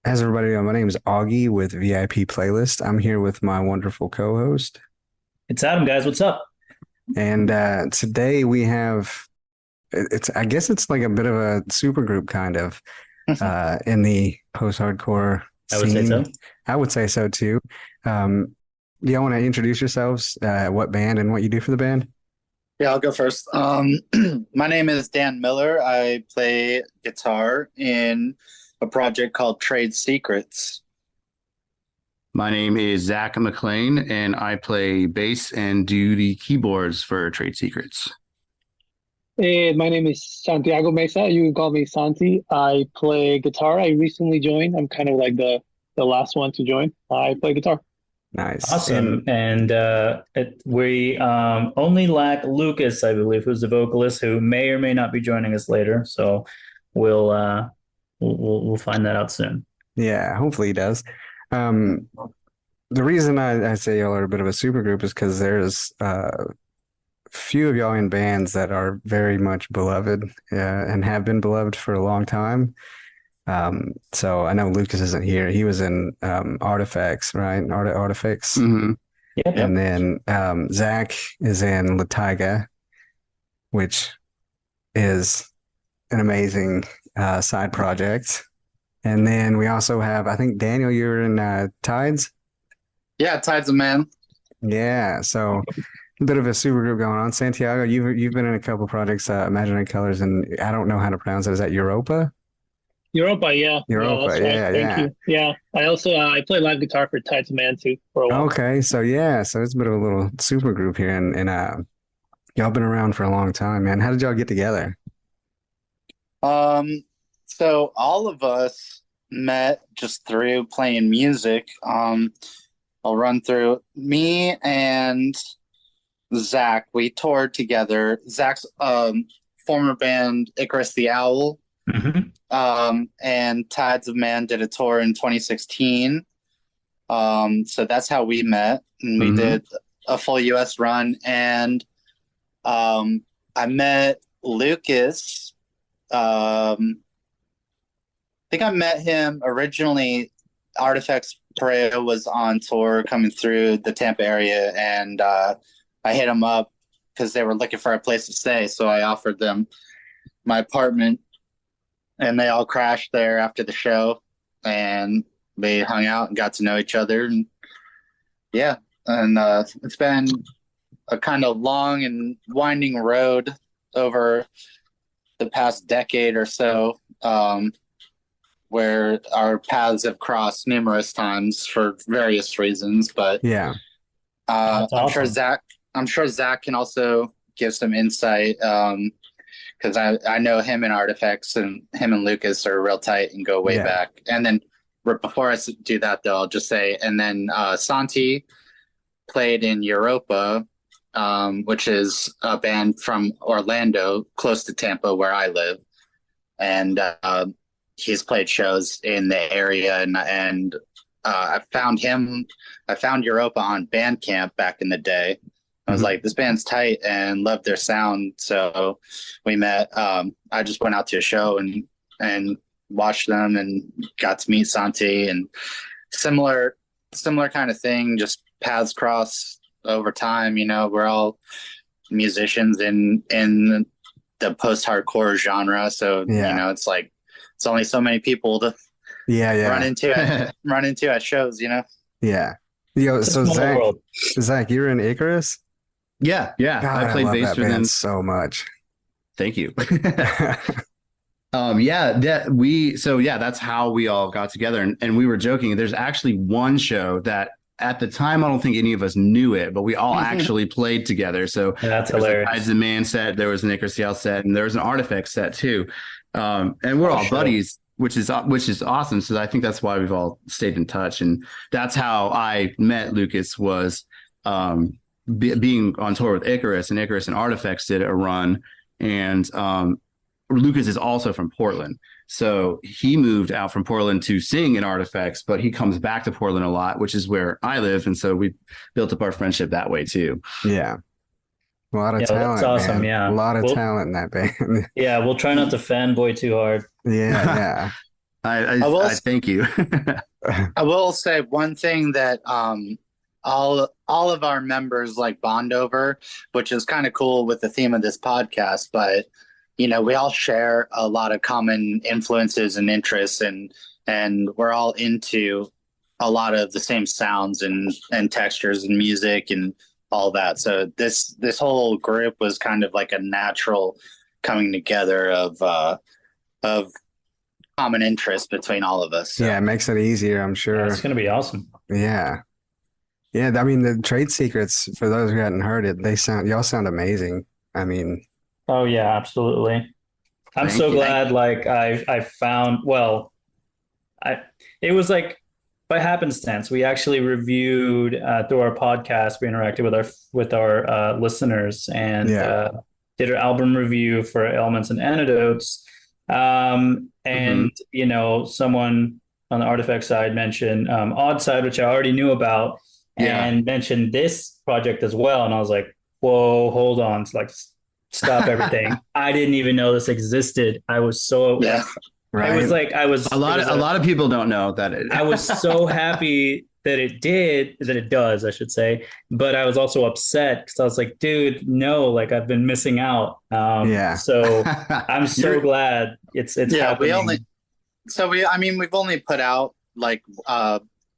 How's everybody doing? My name is Augie with VIP Playlist. I'm here with my wonderful co-host, It's Adam, guys. What's up? and today we have it's I guess it's like a bit of a super group kind of in the post-hardcore I would say so. scene. I would say so too. Um, do y'all want to introduce yourselves? What band and what you do for the band? Yeah, I'll go first. My name is Dan Miller. I play guitar in a project called Trade Secrets. My name is Zach McLean, and I play bass and do the keyboards for Trade Secrets. Hey, my name is Santiago Mesa. You can call me Santi. I play guitar. I recently joined. I'm kind of like the last one to join. I play guitar. Nice. Awesome. And we only lack Lucas, I believe, who's the vocalist, who may or may not be joining us later. So we'll find that out soon. Yeah, hopefully he does. The reason I say y'all are a bit of a super group is because there's few of y'all in bands that are very much beloved and have been beloved for a long time. So I know Lucas isn't here. He was in Artifacts, right? Artifacts. Mm-hmm. Yep. And then Zach is in Latiga, which is an amazing side project. And then we also have, I think, Daniel, you're in Tides. Yeah, Tides of Man. Yeah, so a bit of a super group going on. Santiago, you've been in a couple projects, Imaginary Colors, and I don't know how to pronounce it. Is that Europa? Europa, yeah. Europa, That's yeah, right. Thank you. Yeah. I also I play live guitar for Tides of Man too for a while. Okay, so yeah, so it's a bit of a little super group here, and y'all been around for a long time, man. How did y'all get together? So all of us met just through playing music. I'll run through me and Zach. We toured together. Zach's former band Icarus the Owl. Mm-hmm. And Tides of Man did a tour in 2016. So that's how we met, and we did a full US run. And I met Lucas. I think I met him originally. Artifacts Perea was on tour coming through the Tampa area, and I hit him up because they were looking for a place to stay. So I offered them my apartment, and they all crashed there after the show, and they hung out and got to know each other. And yeah, and it's been a kind of long and winding road over the past decade or so, where our paths have crossed numerous times for various reasons. But Yeah, That's I'm sure awesome. Zach can also give some insight, because I know him and Artifacts, and him and Lucas are real tight and go way Yeah. back. And then before I do that, though, I'll just say, and then Santi played in Europa, which is a band from Orlando, close to Tampa, where I live. And he's played shows in the area, and I found Europa on Bandcamp back in the day. I was like, this band's tight, and loved their sound. So we met. I just went out to a show and watched them, and got to meet Santi, and similar kind of thing. Just paths cross over time. We're all musicians in the post-hardcore genre. So Yeah. it's like it's only so many people to yeah, run into at shows. yeah. Yo, It's a so small Zach, world. you're in Icarus? Yeah. God, I played love bass that for them. band so much. Thank you. That's how we all got together. And we were joking. There's actually one show that at the time, I don't think any of us knew it, but we all actually played together. So That's there was a hilarious. Tides of Man set, there was an Icarus Yell set, and there was an Artifact set too. And we're all Sure. buddies, which is awesome. So I think that's why we've all stayed in touch. And that's how I met Lucas, was being on tour with Icarus, and Icarus and Artifacts did a run. And Lucas is also from Portland. So he moved out from Portland to sing in Artifacts, but he comes back to Portland a lot, which is where I live. And so we built up our friendship that way too. Yeah. A lot of Yeah, talent, that's awesome. man. Yeah. A lot of Well, talent in that band. yeah, we'll try not to fanboy too hard. Yeah, yeah. will I thank you. I will say one thing that all of our members like bond over, which is kind of cool with the theme of this podcast, but we all share a lot of common influences and interests, and we're all into a lot of the same sounds and textures and music and all that. So this whole group was kind of like a natural coming together of common interest between all of us. So. Yeah, it makes it easier, I'm sure. It's gonna be awesome. Yeah. Yeah, I mean the trade secrets, for those who hadn't heard it, y'all sound amazing. I mean, Oh yeah, absolutely. I'm Thank so you. glad like I found I it was like by happenstance we actually reviewed through our podcast. We interacted with our listeners and Yeah. did our album review for Elements and Antidotes. And someone on the Artifact side mentioned Odd Side, which I already knew about, Yeah. and mentioned this project as well. And I was like, whoa, hold on. It's like stop everything. I didn't even know this existed. I was so Yeah. right. I was like, A lot of people don't know that I was so happy that it does, I should say. But I was also upset because I was like, dude, no, like I've been missing out. Yeah. So I'm so You're- glad it's Yeah, happening. we've only put out like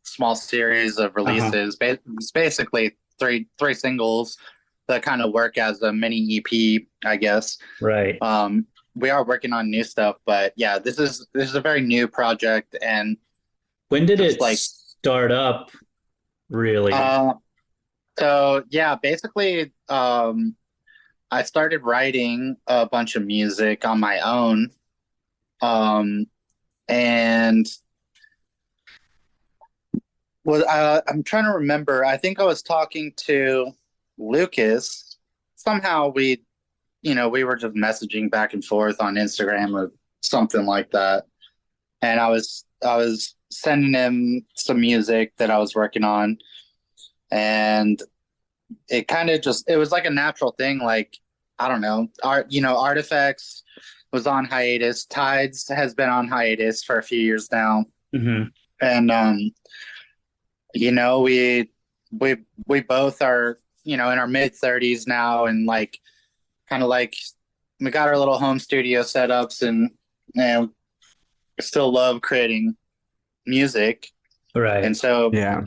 small series of releases. It's basically three singles that kind of work as a mini EP, I guess. Right. We are working on new stuff, but yeah, this is a very new project, and When did Just it like- start up, really? so yeah, basically, I started writing a bunch of music on my own, and I'm trying to remember. I think I was talking to Lucas. Somehow we were just messaging back and forth on Instagram or something like that, and I was sending him some music that I was working on, and it kind of it was like a natural thing. Like, I don't know, Artifacts was on hiatus. Tides has been on hiatus for a few years now, Hmm. and we both are in our mid-30s now, and like kind of like we got our little home studio setups, and still love creating music. Right. And so Yeah.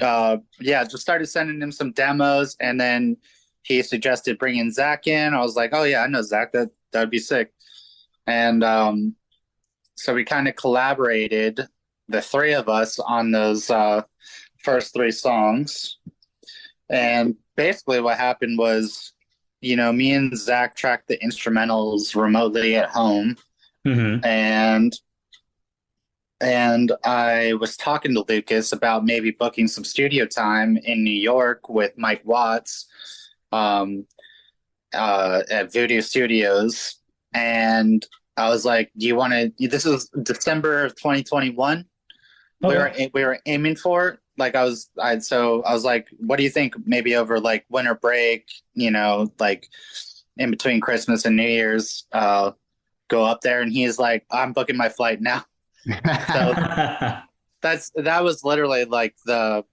just started sending him some demos, and then he suggested bringing Zach in. I was like, oh yeah, I know Zach, that'd be sick. And so we kind of collaborated, the three of us, on those first three songs. And basically what happened was, me and Zach tracked the instrumentals remotely at home, Hmm. and I was talking to Lucas about maybe booking some studio time in New York with Mike Watts at Voodoo Studios. And I was like, do you want to, this is December of 2021. Okay. We were aiming for it. Like I was like, what do you think? Maybe over like winter break, like in between Christmas and New Year's, go up there. And he's like, I'm booking my flight now. So that was literally like the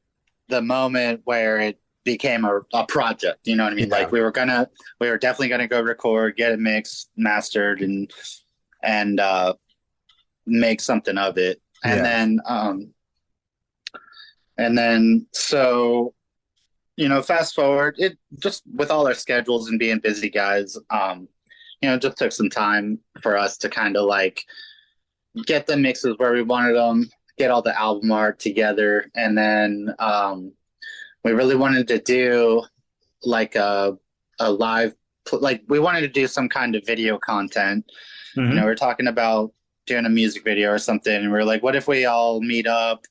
moment where it became a project. You know what I mean? Yeah. Like we were definitely gonna go record, get it mixed, mastered, and make something of it. And then so fast forward, it just with all our schedules and being busy guys, it just took some time for us to kind of like get the mixes where we wanted them, get all the album art together, and then we really wanted to do like a live, like we wanted to do some kind of video content. Mhm. We're talking about doing a music video or something, and we're like, what if we all meet up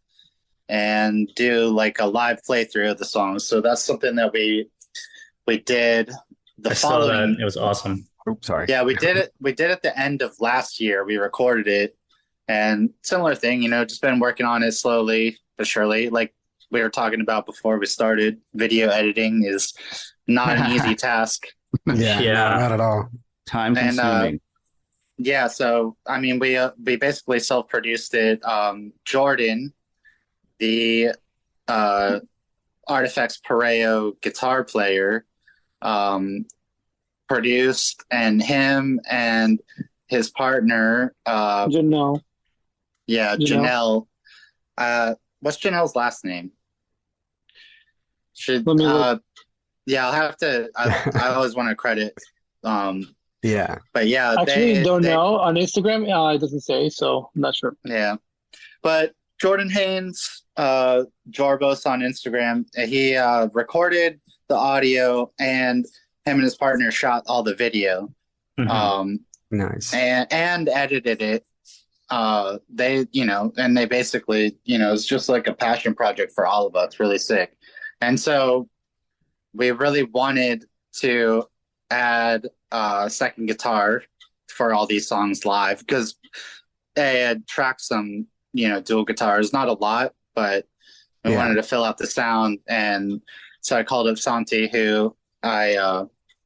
and do like a live playthrough of the songs? So that's something that we did the I saw following. that. It was awesome. Oops, sorry. Yeah, we did it. We did it at the end of last year. We recorded it, and similar thing, just been working on it slowly but surely. Like we were talking about before we started, video editing is not an easy task. Yeah, Yeah. not at all. Time And, consuming. yeah, so I mean, we basically self-produced it. Jordan, the uh, Artifacts Pareo guitar player, um, produced, and him and his partner, Janelle. yeah, Janelle. Janelle. What's Janelle's last name? Should Let me look. Yeah, I'll have to. I always want to credit. Um, Yeah. but yeah, Actually, don't they know. On Instagram, it doesn't say, so I'm not sure. yeah. But Jordan Haynes, Jorbos on Instagram, he recorded the audio, and him and his partner shot all the video, Mhm. Nice. and edited it. And they basically, it's just like a passion project for all of us, really sick. And so we really wanted to add a second guitar for all these songs live, because they had tracked some, dual guitars, not a lot, but we Yeah. wanted to fill out the sound. And so I called up Santi, who I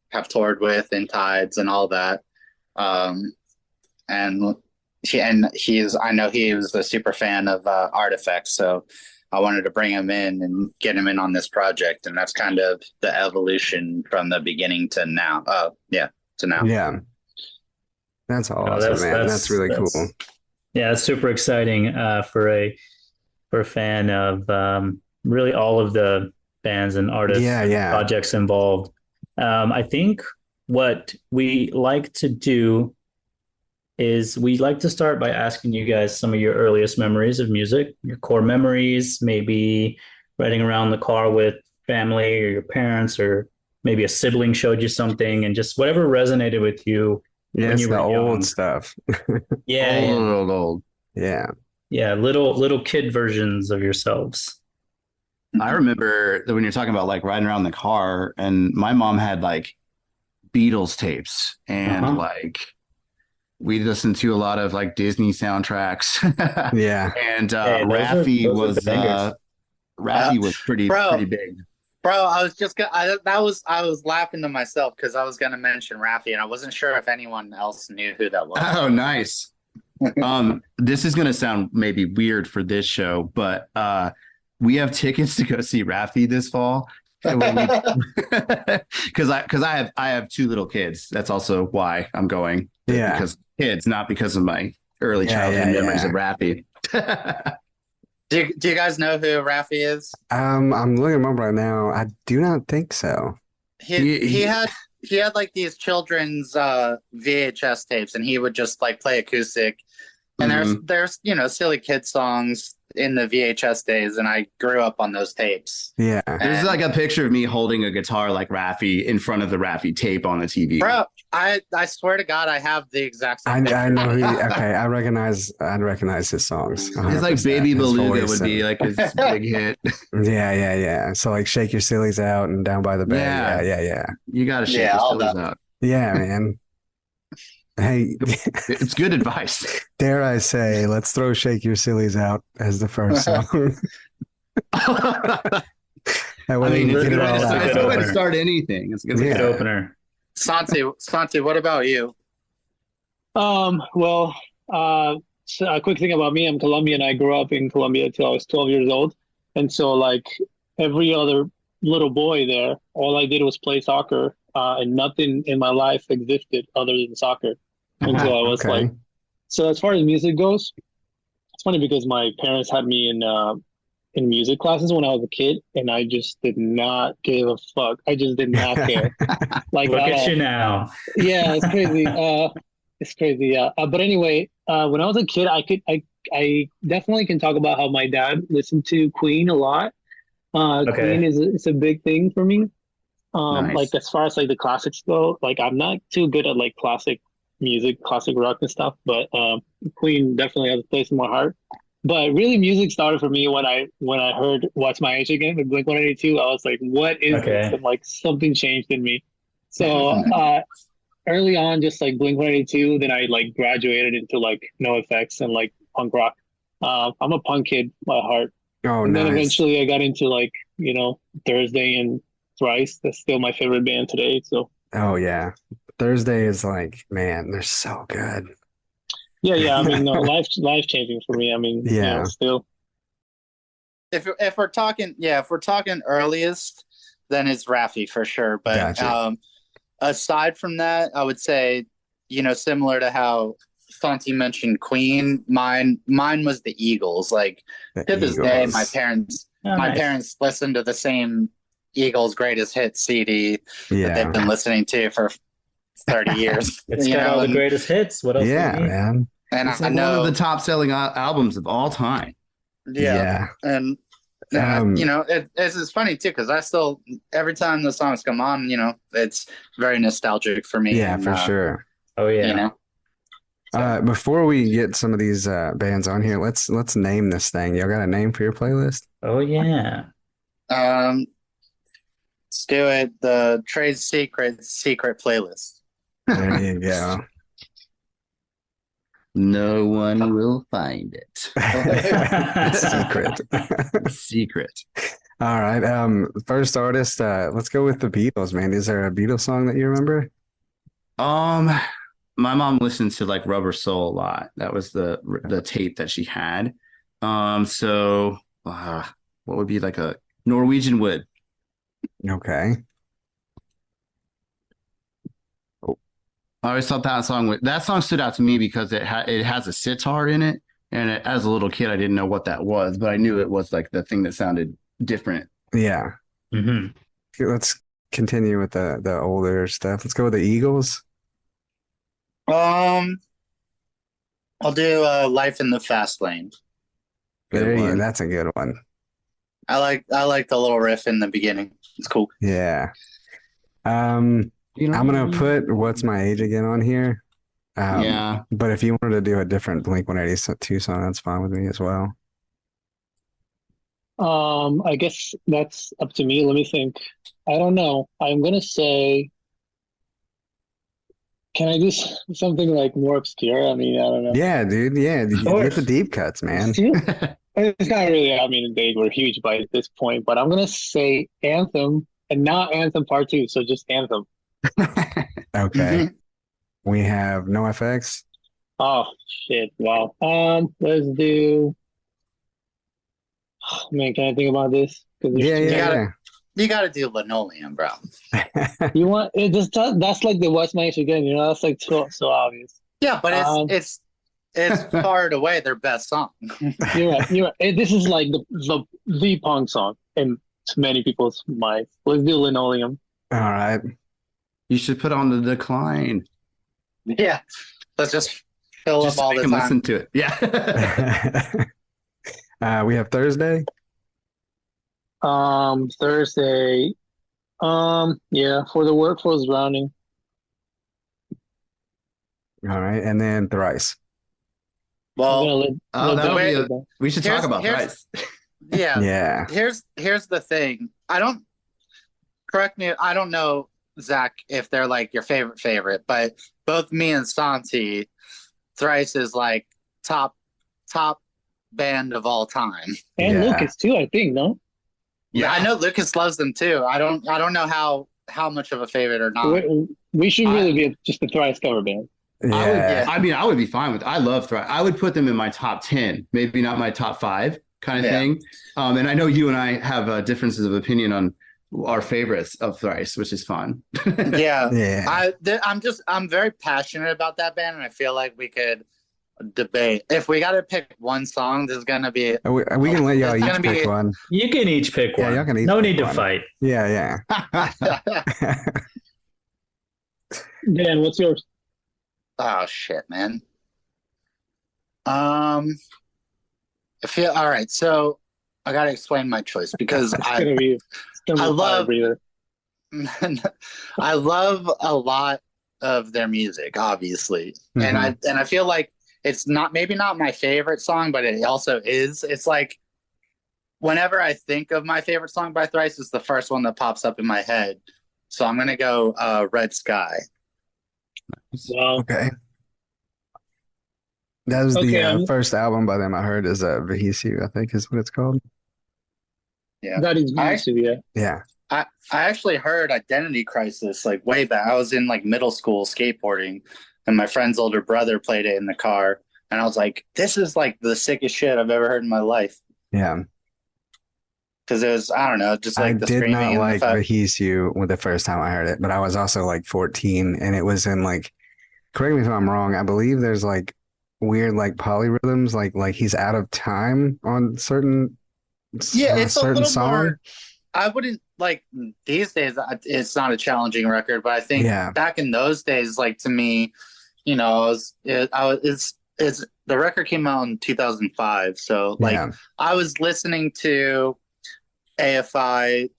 have toured with in Tides and all that. Um, and I know he was a super fan of Artifacts, so I wanted to bring him in and get him in on this project, and that's kind of the evolution from the beginning to now. To now. Yeah. That's No, awesome, man. That's really cool. Yeah, it's super exciting for a fan of really all of the bands and artists Yeah, and yeah. projects involved. I think what we like to do is we like to start by asking you guys some of your earliest memories of music, your core memories, maybe riding around the car with family or your parents, or maybe a sibling showed you something, and just whatever resonated with you Yeah, when it's you the were young. old stuff. Yeah, yeah, Old. Yeah. yeah, little kid versions of yourselves. I remember that when you're talking about like riding around the car, and my mom had like Beatles tapes, and Uh-huh. like we listened to a lot of like Disney soundtracks. Yeah. And Hey, Raffi those are was bangers. Raffi was pretty Bro, big. I was just I was laughing to myself because I was gonna mention Raffi, and I wasn't sure if anyone else knew who that was. Oh, nice. This is gonna sound maybe weird for this show, but we have tickets to go see Raffi this fall. Because I have two little kids. That's also why I'm going. Yeah. Because kids, not because of my early Yeah, childhood yeah, memories yeah. of Raffi. Do you guys know who Raffi is? I'm looking him up right now. I do not think so. He had like these children's VHS tapes, and he would just like play acoustic. And there's silly kid songs in the VHS days, and I grew up on those tapes. Yeah. There's And, like a picture of me holding a guitar like Raffi in front of the Raffi tape on the TV. bro, I swear to God, I have the exact I same picture. I know okay, I recognize his songs. It's like 100%. Baby His Beluga voice would be and- like his big hit. Yeah. So like Shake Your Sillies Out and Down by the Bay. Yeah. Yeah. You got to shake Yeah, your all sillies that. out. Yeah, man. Hey, It's good advice. dare I say, let's throw Shake Your Sillies Out as the first song. That I way mean, you it's get a it good way all to out. start, Good it's a good way to opener. start anything. It's a good way to Yeah. Good opener. Santi, what about you? Well, so a quick thing about me, I'm Colombian. I grew up in Colombia until I was 12 years old. And so, like every other little boy there, all I did was play soccer, and nothing in my life existed other than soccer until I was Okay. like. So as far as music goes, it's funny because my parents had me in music classes when I was a kid, and I just did not give a fuck. I just did not care. Like Look at at all. you now. Yeah, it's crazy. It's crazy. Yeah. But anyway, when I was a kid, I definitely can talk about how my dad listened to Queen a lot. Okay. Queen is a big thing for me. Nice. Like as far as like the classics go, like I'm not too good at like classic music, classic rock and stuff, but Queen definitely has a place in my heart. But really, music started for me when I heard "What's My Age Again" with Blink-182. I was like, "What is Okay. this?" And like something changed in me. So early on, just like Blink-182, then I like graduated into like NoFX and like punk rock. I'm a punk kid by heart. Oh, And then nice. eventually I got into like, Thursday and Thrice. That's still my favorite band today. So Oh, yeah. Thursday is like, man, they're so good. Yeah. I mean, no, life changing for me. I mean, Yeah. still. If we're talking, if we're talking earliest, then it's Raffi for sure. But Gotcha. aside from that, I would say, similar to how Santi mentioned Queen, mine was the Eagles. Like The to this day, my Eagles. parents Oh, my nice. parents listen to the same Eagles greatest hit CD that they've Yeah. been listening to for 30 years. It's got all the greatest hits. What else do you Yeah, need? man. And It's I like one of know, the top selling albums of all time. yeah, and Um, it's funny too because I still every time the songs come on, it's very nostalgic for me. yeah, And for sure. Oh you yeah. know, so. Before we get some of these bands on here, let's name this thing. Y'all got a name for your playlist? Oh yeah. Let's do it. The Trade Secret playlist. There you go. No one will find it. Secret. Secret. All right. First artist, let's go with the Beatles, man. Is there a Beatles song that you remember? My mom listened to like Rubber Soul a lot. That was the tape that she had. So what would be like a Norwegian Wood? Okay. I always thought that song stood out to me because it has a sitar in it, and as a little kid, I didn't know what that was, but I knew it was like the thing that sounded different. Yeah. hmm Let's continue with the older stuff. Let's go with the Eagles. I'll do Life in the Fast Lane. There you go. one. That's a good one. I like the little riff in the beginning. It's cool. Yeah. I'm gonna put What's My Age Again on here. Yeah. But if you wanted to do a different Blink-182 song, that's fine with me as well. I guess that's up to me. Let me think. I don't know. I'm gonna say, can I do something like more obscure? I mean, I don't know. Yeah, dude. Yeah, you get the deep cuts, man. It's not really. I mean, they were huge by this point, but I'm gonna say Anthem and not Anthem Part Two. So just Anthem. Okay. We have NoFX. Oh shit! Wow. Let's do. Oh, man, can I think about this? Yeah. You gotta do Linoleum, bro. You want it? Just that's like the West Man's again. That's like so obvious. Yeah, but it's far and away their best song. You're right. This is like the punk song in many people's minds. Let's do Linoleum. All right. You should put on The Decline. Yeah, let's just fill Just up all so the I can time. listen to it. Yeah. We have Thursday. Thursday. Yeah, for the workforce drowning. All right. And then Thrice. I'm gonna Well, That would be let- we should talk about here's- Thrice. yeah. Yeah. Here's the thing. Correct me. I don't know, Zach, if they're like your favorite, but both me and Santi, Thrice is like top band of all time. and Yeah. Lucas too, I think. No, Yeah, I know Lucas loves them too. I don't know how much of a favorite or not. we should really be just a Thrice cover band. Yeah. I would be fine with. I love Thrice. I would put them in my top 10, maybe not my top 5 kind of Yeah. thing. And I know you and I have differences of opinion on our favorites of Thrice, which is fun. Yeah. Yeah. I'm very passionate about that band, and I feel like we could debate. If we got to pick one song, this is gonna be We can let y'all It's gonna each be- pick one. You can each pick Yeah, one. y'all can each no pick need to one. fight. Yeah. Dan, what's yours? Oh shit, man. I feel all right. So I gotta explain my choice because It's gonna be I a fire love- breather. I love a lot of their music, obviously, and I feel like it's maybe not my favorite song, but it also is. It's like whenever I think of my favorite song by Thrice, it's the first one that pops up in my head. So I'm gonna go Red Sky. Wow. Okay. That was Okay, the first album by them I heard is Vehisu, I think is what it's called. Yeah. That is I- nice to be. Yeah. I actually heard Identity Crisis like way back. I was in like middle school skateboarding, and my friend's older brother played it in the car. and I was like, this is like the sickest shit I've ever heard in my life. Yeah. Because it was, I don't know, just I like the did screaming not and the like fact. Vahisiu when the first time I heard it, but I was also like 14 and it was in like, correct me if I'm wrong, I believe there's like weird like polyrhythms, like he's out of time on Yeah, on a it's a certain little song. more. I wouldn't like these days. It's not a challenging record, but I think Yeah. back in those days, like to me, you know, it's the record came out in 2005, so like Yeah. I was listening to AFI,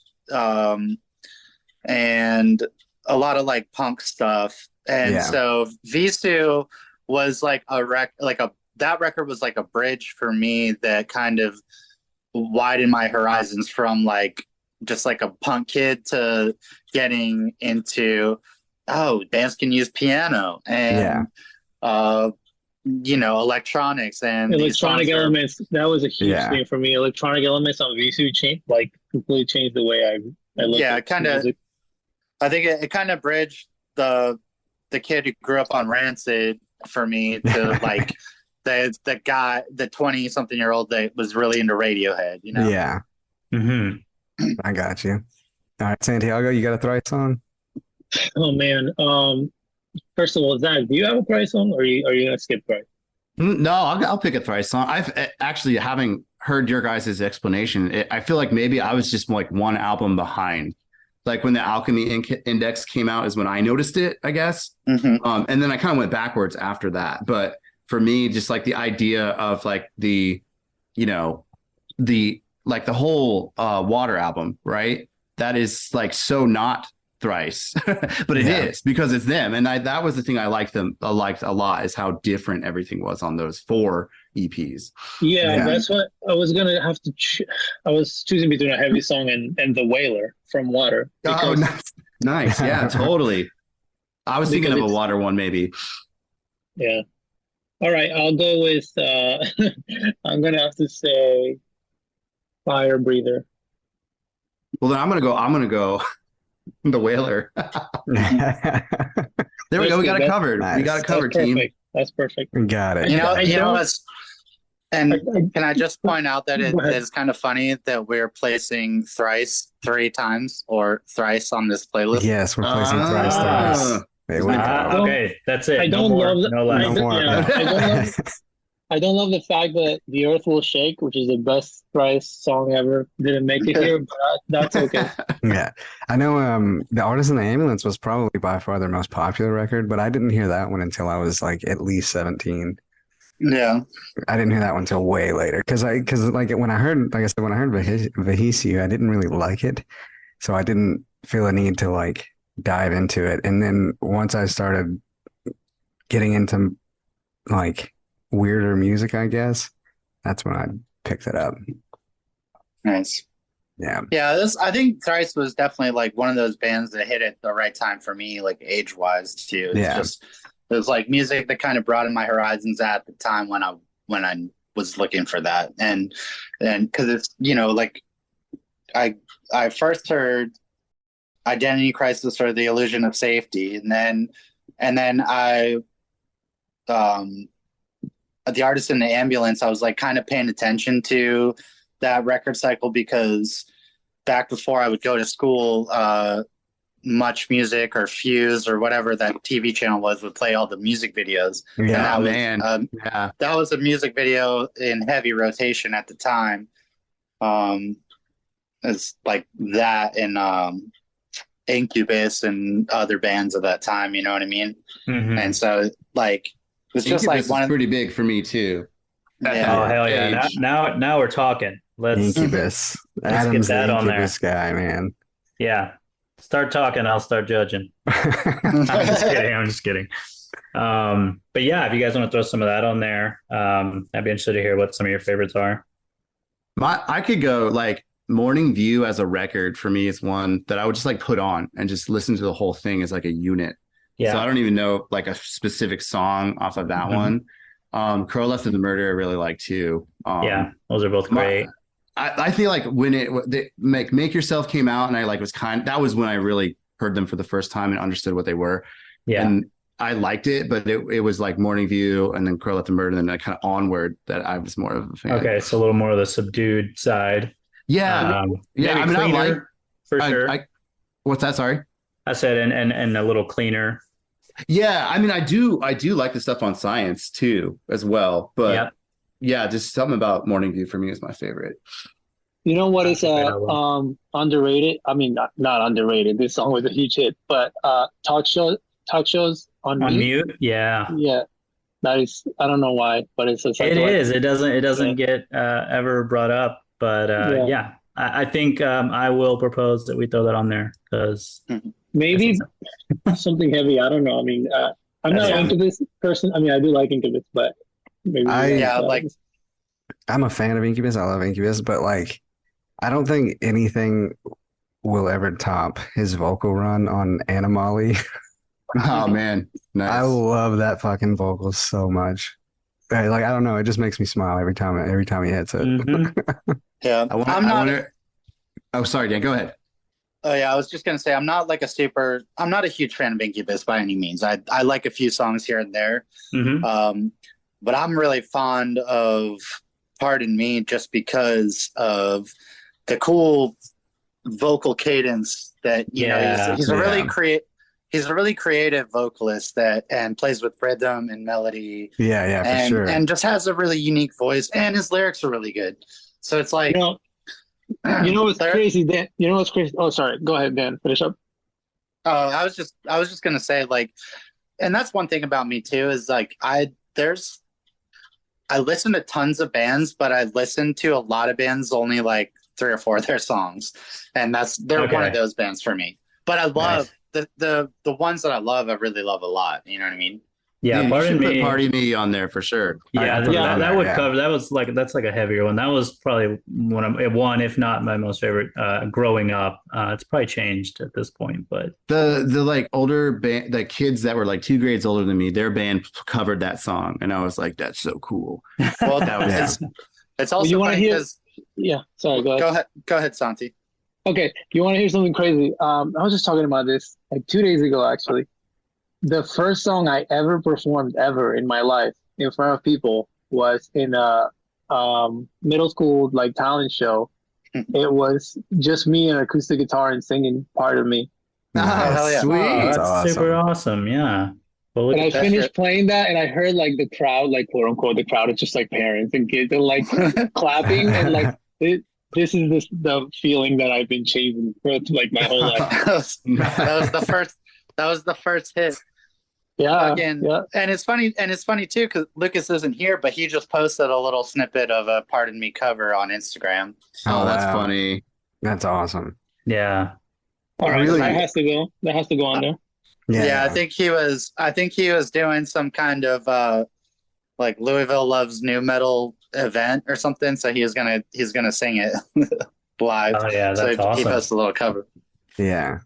and a lot of like punk stuff, and Yeah. so Visu was like that record was like a bridge for me that kind of widen my horizons from like just like a punk kid to getting into bands can use piano Yeah. and electronics and these Electronic songs are, elements, that was a huge Yeah. thing for me. Electronic elements on Visu completely changed the way I look Yeah, at kinda. music. I think it kind of bridged the kid who grew up on Rancid for me to like the 20 something year old that was really into Radiohead, you know. Yeah. Hmm. I got you. All right, Santiago, you got a thrice song? Oh man. First of all, Zach, do you have a price song, or are you gonna skip price? No, I'll pick a thrice song. I've actually, having heard your guys' explanation, I feel like maybe I was just like one album behind. Like when the Alchemy Index came out is when I noticed it, I guess. Mhm. And then I kind of went backwards after that. But for me, just like the idea of like the whole Water album, right? That is like so not thrice, but it Yeah. is because it's them. And that was the thing I liked a lot, is how different everything was on those 4 EPs. Yeah, Yeah. that's what I was gonna have to. I was choosing between a heavy song and the Wailer from Water. Oh, nice. Yeah, totally. I was thinking of a Because Water one, maybe. yeah. All right, I'll go with. I'm gonna have to say, Fire Breather. Well, then I'm gonna go the Whaler. There we go. We got it covered. We Nice. got it That's covered, team. perfect. That's perfect. Got it. You know, I don't- what's, and I- can I just point out that Go ahead. it's kind of funny that we're placing thrice 3 times or thrice on this playlist. Yes, we're placing thrice. Ah. There we go. Okay, that's it. I No don't more, love no less. No more. yeah, I don't love the fact that The Earth Will Shake, which is the best Thrice song ever, didn't make it here, but that's okay. Yeah. I know The Artist in the Ambulance was probably by far their most popular record, but I didn't hear that one until I was like at least 17. Yeah. I didn't hear that one until way later because like when I heard, like I said, when I heard Vahisiu, I didn't really like it. So I didn't feel a need to like dive into it. And then once I started getting into like weirder music, I guess, that's when I picked it up. Nice. Yeah. Yeah, I think Thrice was definitely like one of those bands that hit at the right time for me, like age wise too. Yeah. It was like music that kind of broadened my horizons at the time when I was looking for that, and because it's like I first heard Identity Crisis or The Illusion of Safety, and then I The Artist in the Ambulance. I was like kind of paying attention to that record cycle because back before I would go to school, Much Music or Fuse or whatever that TV channel was would play all the music videos. And Yeah. that was, man. Yeah. that was a music video in heavy rotation at the time. It's like that and Incubus and other bands of that time, you know what I mean? Mhm. And so like it's just Incubus like is pretty big for me too. Yeah. Oh hell yeah! Age. Now we're talking. Let's Incubus. Let's Adam's get that the on there. Incubus guy, man. yeah. Start talking. I'll start judging. I'm just kidding. But yeah, if you guys want to throw some of that on there, I'd be interested to hear what some of your favorites are. I could go like Morning View as a record for me is one that I would just like put on and just listen to the whole thing as like a unit. Yeah. So I don't even know like a specific song off of that Mhm. one. Crow Left of the Murder I really like too. Yeah. Those are both great. I feel like when Make Yourself came out and I like that was when I really heard them for the first time and understood what they were. Yeah. And I liked it, but it was like Morning View and then Curl Up the Murder and then kind of onward that I was more of a fan. Okay, so a little more of the subdued side. Yeah. Yeah. Maybe I mean, cleaner, I like for sure. What's that? Sorry. I said and a little cleaner. Yeah. I mean, I do like the stuff on Science too, as well. But Yep. yeah, just something about Morning View for me is my favorite. You know what is Underrated. underrated? I mean, not underrated. This song was a huge hit, but talk shows on On mute. mute, yeah. Yeah, that is. I don't know why, but it's just like It is. It doesn't Yeah. get ever brought up, but Yeah. yeah. I think I will propose that we throw that on there because Maybe something heavy. I don't know. I mean, I'm not That's- into this person. I mean, I do like Incubus, but maybe Yeah, like I'm a fan of Incubus. I love Incubus, but like, I don't think anything will ever top his vocal run on Animali. Oh man, nice. I love that fucking vocal so much. Like, I don't know, it just makes me smile every time he hits it. Mhm. yeah, I want. I'm I not. wonder. Oh, sorry, Dan. Go ahead. Oh yeah, I was just gonna say I'm not I'm not a huge fan of Incubus by any means. I like a few songs here and there, Mhm. but I'm really fond of Pardon Me just because of the cool vocal cadence that you know Yeah. he's a really Yeah. he's a really creative vocalist that and plays with rhythm and melody Yeah, for and sure. and just has a really unique voice and his lyrics are really good. So it's like you know what's there- crazy, Dan? You know what's crazy? Oh, sorry. Go ahead, Dan. Finish up. I was just gonna say like, and that's one thing about me too is like I listen to tons of bands, but I listen to a lot of bands only like 3 or 4 of their songs, and they're one of Okay. those bands for me. But I love the ones that I love. I really love a lot. You know what I mean? Yeah, you pardon should put me. Party Me on there for sure. Yeah, put it that, on that there, would yeah. cover. That's like a heavier one. That was probably one, if not my most favorite. Growing up, it's probably changed at this point, but The like older band, the kids that were like 2 grades older than me, their band covered that song, and I was like, "That's so cool." Well, That was- Yeah. it's also you wanna funny hear- because Yeah. Sorry. Go ahead. go ahead, Santi. Okay, you want to hear something crazy? I was just talking about this like 2 days ago, actually. The first song I ever performed ever in my life in front of people was in a middle school like talent show. It was just me and acoustic guitar and singing "Part of Me." hell yeah. Sweet. oh, that's awesome. super awesome. Yeah. Well, look And I at that. finished playing that, and I heard like the crowd, like quote unquote, the crowd is just like parents and kids, and like clapping, and like this is the feeling that I've been chasing for like my whole life. that was the first hit. Yeah, Fucking- yeah. And it's funny too because Lucas isn't here, but he just posted a little snippet of a "Pardon Me" cover on Instagram. Oh, that's wow. funny. That's awesome. Yeah. All right, Really- that has to go. That has to go on there. Yeah, I think he was doing some kind of like Louisville Loves New Metal event or something. So he's gonna sing it live. Oh yeah, So that's he awesome. posted a little cover. Yeah.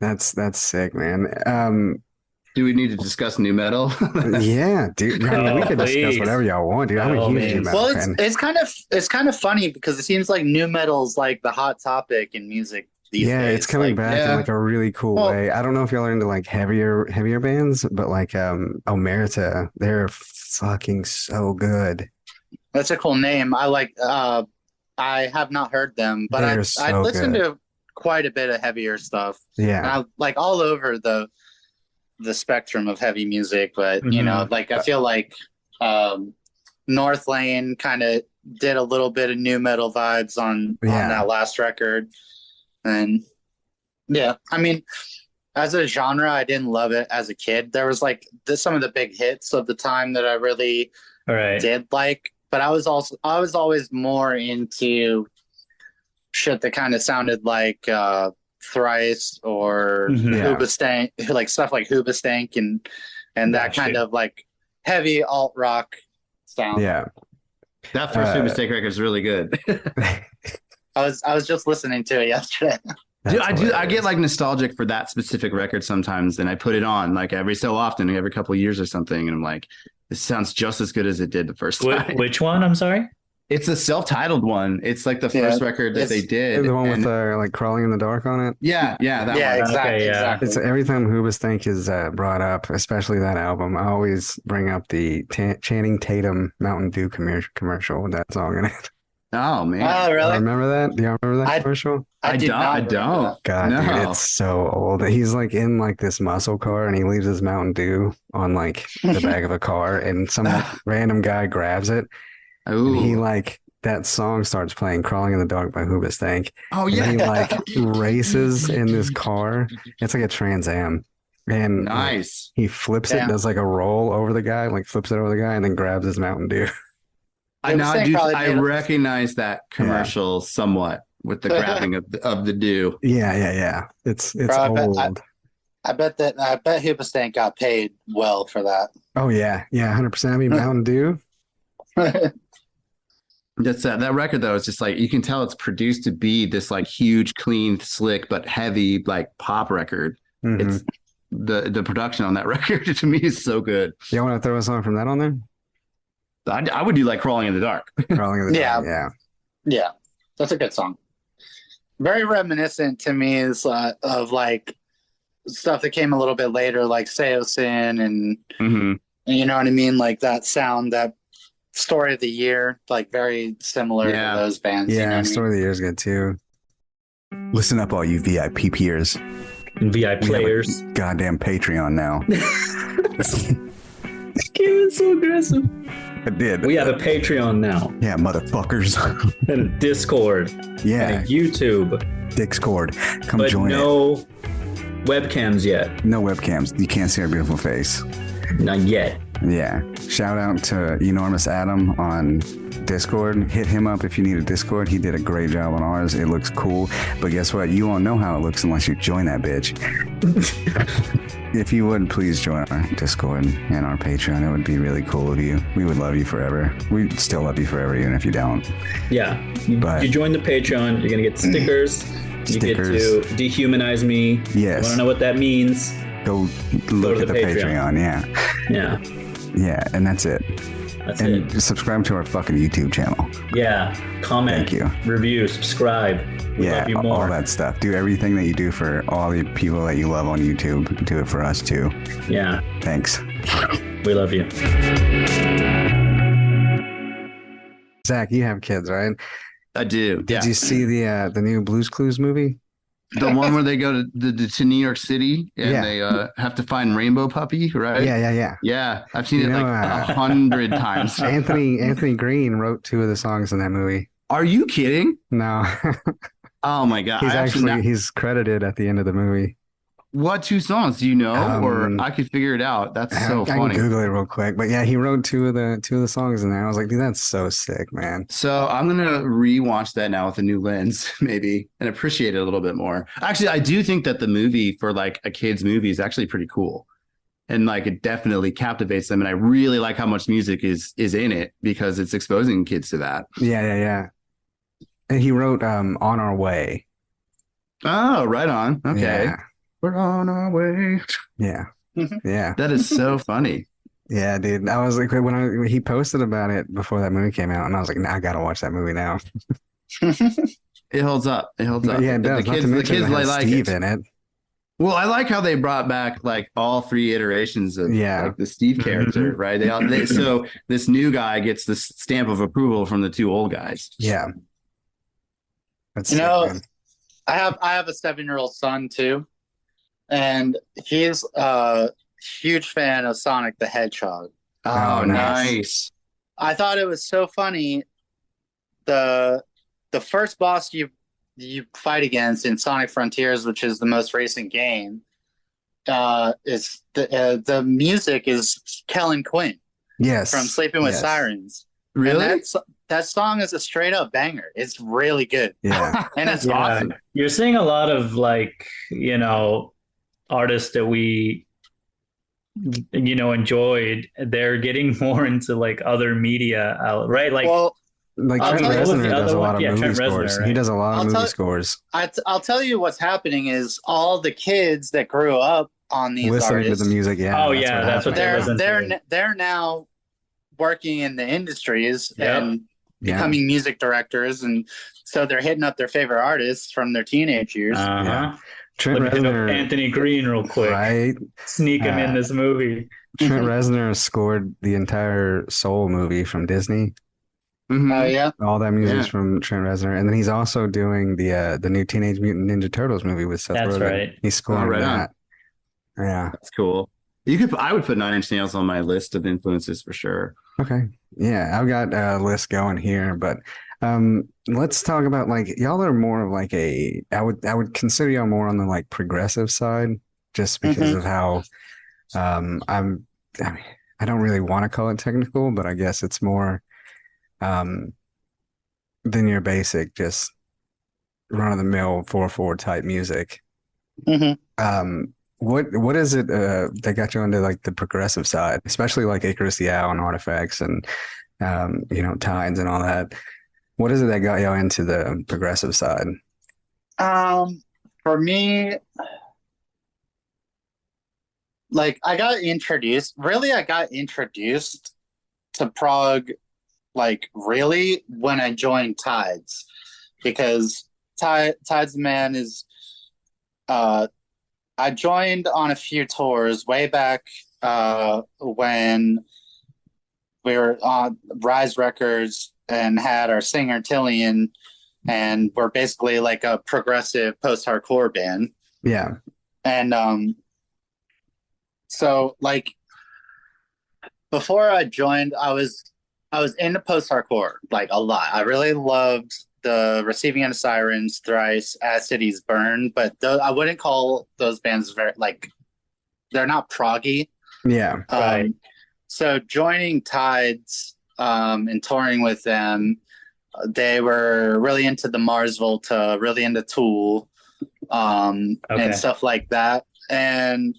That's sick, man. Do we need to discuss new metal? Yeah, dude. I mean, we Oh, could discuss please. whatever y'all want, dude. I'm a Oh, huge man. new metal Well, fan. it's kind of funny because it seems like new metal's like the hot topic in music these Yeah, days. it's coming Like, back yeah. in like a really cool Well- way. I don't know if y'all are into like heavier bands, but like Omerta, they're fucking so good. That's a cool name. I have not heard them, but They're I so listened good. to quite a bit of heavier stuff. Yeah. And I like all over the spectrum of heavy music, but you know, like I feel like North Lane kind of did a little bit of new metal vibes on Yeah. that last record. And yeah, I mean, as a genre, I didn't love it as a kid. There was like some of the big hits of the time that I really All right. did like, but I was always more into shit that kind of sounded like Thrice or Mhm. Yeah. Hoobastank, like stuff like Hoobastank and that Gotcha. kind of like heavy alt rock sound. Yeah. That first Uh, Mistake record is really good. I was just listening to it yesterday. Dude, That's I get hilarious. like nostalgic for that specific record sometimes, and I put it on like every so often, every couple of years or something, and I'm like, this sounds just as good as it did the first time. Which one? I'm sorry. It's a self-titled one. It's like the first record that they did. The one and- with like Crawling in the Dark on it. yeah, that Yeah, one. exactly. Okay, yeah. Exactly. It's every time Hoobastank is brought up, especially that album, I always bring up the Channing Tatum Mountain Dew commercial with that song in it. Oh man, Oh, really? Remember that? Do you remember that I- commercial? I did not I remember don't. God, No. dude, it's so old. He's like in like this muscle car and he leaves his Mountain Dew on like the back of a car and some random guy grabs it and he Ooh. like that song starts playing Crawling in the Dark by Hoobastank. Oh And yeah. he like races in this car. It's like a Trans Am. And like, Nice. he flips it, Damn. does like a roll over the guy, like flips it over the guy, and then grabs his Mountain Dew. I They were now saying do. probably I made- recognize that commercial somewhat with the grabbing of the dew. Yeah. It's Bro, old. I bet Hoobastank got paid well for that. Oh yeah, 100%. I mean, Mountain Dew. That's that record though. It's just like you can tell it's produced to be this like huge, clean, slick but heavy like pop record. Mhm. It's the production on that record to me is so good. You want to throw a song from that on there? I would do like Crawling in the Dark. Crawling in the Yeah. Dark, yeah. Yeah, that's a good song. Very reminiscent to me is of like stuff that came a little bit later, like Seosin and Mm-hmm. you know what I mean, like that sound, that story of the year, like very similar Yeah. to those bands. you know Yeah, what I mean? Story of the Year is good too. Listen up, all you VIP peers. VI players. Goddamn Patreon now. It's so aggressive. I did. We have a Patreon now, Yeah, motherfuckers. and a Discord, Yeah, and a YouTube, Discord. Come but join it. no webcams yet. No webcams. You can't see our beautiful face. Not yet. Yeah. Shout out to Enormous Adam on Discord. Hit him up if you need a Discord. He did a great job on ours. It looks cool. But guess what? You won't know how it looks unless you join that bitch. If you would, please join our Discord and our Patreon. It would be really cool of you. We would love you forever. We'd still love you forever, even if you don't. Yeah. You, But- you join the Patreon, you're going to get stickers. You get Stickers. to dehumanize me. Yes. You want to know what that means? Go look to at the the Patreon. Patreon. Yeah. Yeah. Yeah. And that's it. That's And it. subscribe to our fucking YouTube channel. Yeah. Comment. Thank you. Review. Subscribe. We Yeah. love you All more. that stuff. Do everything that you do for all the people that you love on YouTube. Do it for us too. Yeah. Thanks. We love you. Zach, you have kids, right? I do. Did you see the new Blue's Clues movie? The one where they go to New York City and Yeah. they have to find Rainbow Puppy, right? Yeah. Yeah, I've seen You it know, like 100 times. Anthony Green wrote 2 of the songs in that movie. Are you kidding? No, Oh my god! he's I actually he's credited at the end of the movie. what 2 songs do you know, or Um, I could figure it out? That's so I can funny. Google it real quick, but yeah, he wrote 2 of the songs in there. I was like, dude, that's so sick, man. So I'm gonna rewatch that now with a new lens, maybe, and appreciate it a little bit more. Actually, I do think that the movie for like a kid's movie is actually pretty cool, and like it definitely captivates them. And I really like how much music is in it because it's exposing kids to that. Yeah. And he wrote "On Our Way." Oh, right on. Okay, we're on our way. Yeah, yeah. That is so funny. Yeah, dude. I was like, when he posted about it before that movie came out, and I was like, nah, I gotta watch that movie now. It holds up. It holds up. Yeah, it does. The Not kids, to the mention kids it has like Steve it. in it. Well, I like how they brought back like all 3 iterations of like the Steve character, right? So this new guy gets the stamp of approval from the 2 old guys. Yeah. That's You sick, know, man. I have a 7-year-old son too, and he's a huge fan of Sonic the Hedgehog. Oh, nice. I thought it was so funny. The first boss you fight against in Sonic Frontiers, which is the most recent game, is the music is Kellen Quinn Yes. from Sleeping with Yes. Sirens. Really? And that song is a straight up banger. It's really good, Yeah. and it's Yeah. awesome. You're seeing a lot of like, artists that we, enjoyed. They're getting more into like other media, right? Like, Well, Like I'll Trent tell you what Reznor the does other a lot one- of yeah, movie Trent Reznor, scores. He right? does a lot I'll of movie tell- scores. I'll tell you what's happening is all the kids that grew up on these Listening artists, to the music, yeah. Oh, yeah, that's what happened. they listen to. they're now working in the industries Yep. and becoming music directors, and so they're hitting up their favorite artists from their teenage years. Uh-huh. Trent Let me hit up Reznor, Anthony Green real quick. right? Sneak him in Uh, this movie. Trent Reznor scored the entire Soul movie from Disney. Mhm. Yeah. All that music's Yeah. from Trent Reznor, and then he's also doing the new Teenage Mutant Ninja Turtles movie with Seth That's Rogen. right. He's scoring right on. that. Yeah. That's cool. I would put Nine Inch Nails on my list of influences for sure. Okay. Yeah, I've got a list going here, but let's talk about like y'all are more of like I would consider y'all more on the like progressive side just because of how I mean I don't really want to call it technical, but I guess it's more than your basic just run of the mill 4/4 type music. What is it that got you into like the progressive side, especially like Icarus the Owl and Artifacts and Tides and all that? What is it that got y'all into the progressive side? For me, like I got introduced to prog like really when I joined Tides, because Tides Man is I joined on a few tours way back when we were on Rise Records and had our singer Tillian, and we're basically like a progressive post-hardcore band. Yeah. And so like before I joined, I was into post-hardcore like a lot. I really loved the Receiving End of Sirens, Thrice, As Cities Burn, but I wouldn't call those bands very like they're not proggy. Yeah. Right. So joining Tides and touring with them, they were really into the Mars Volta, really into Tool, and stuff like that, and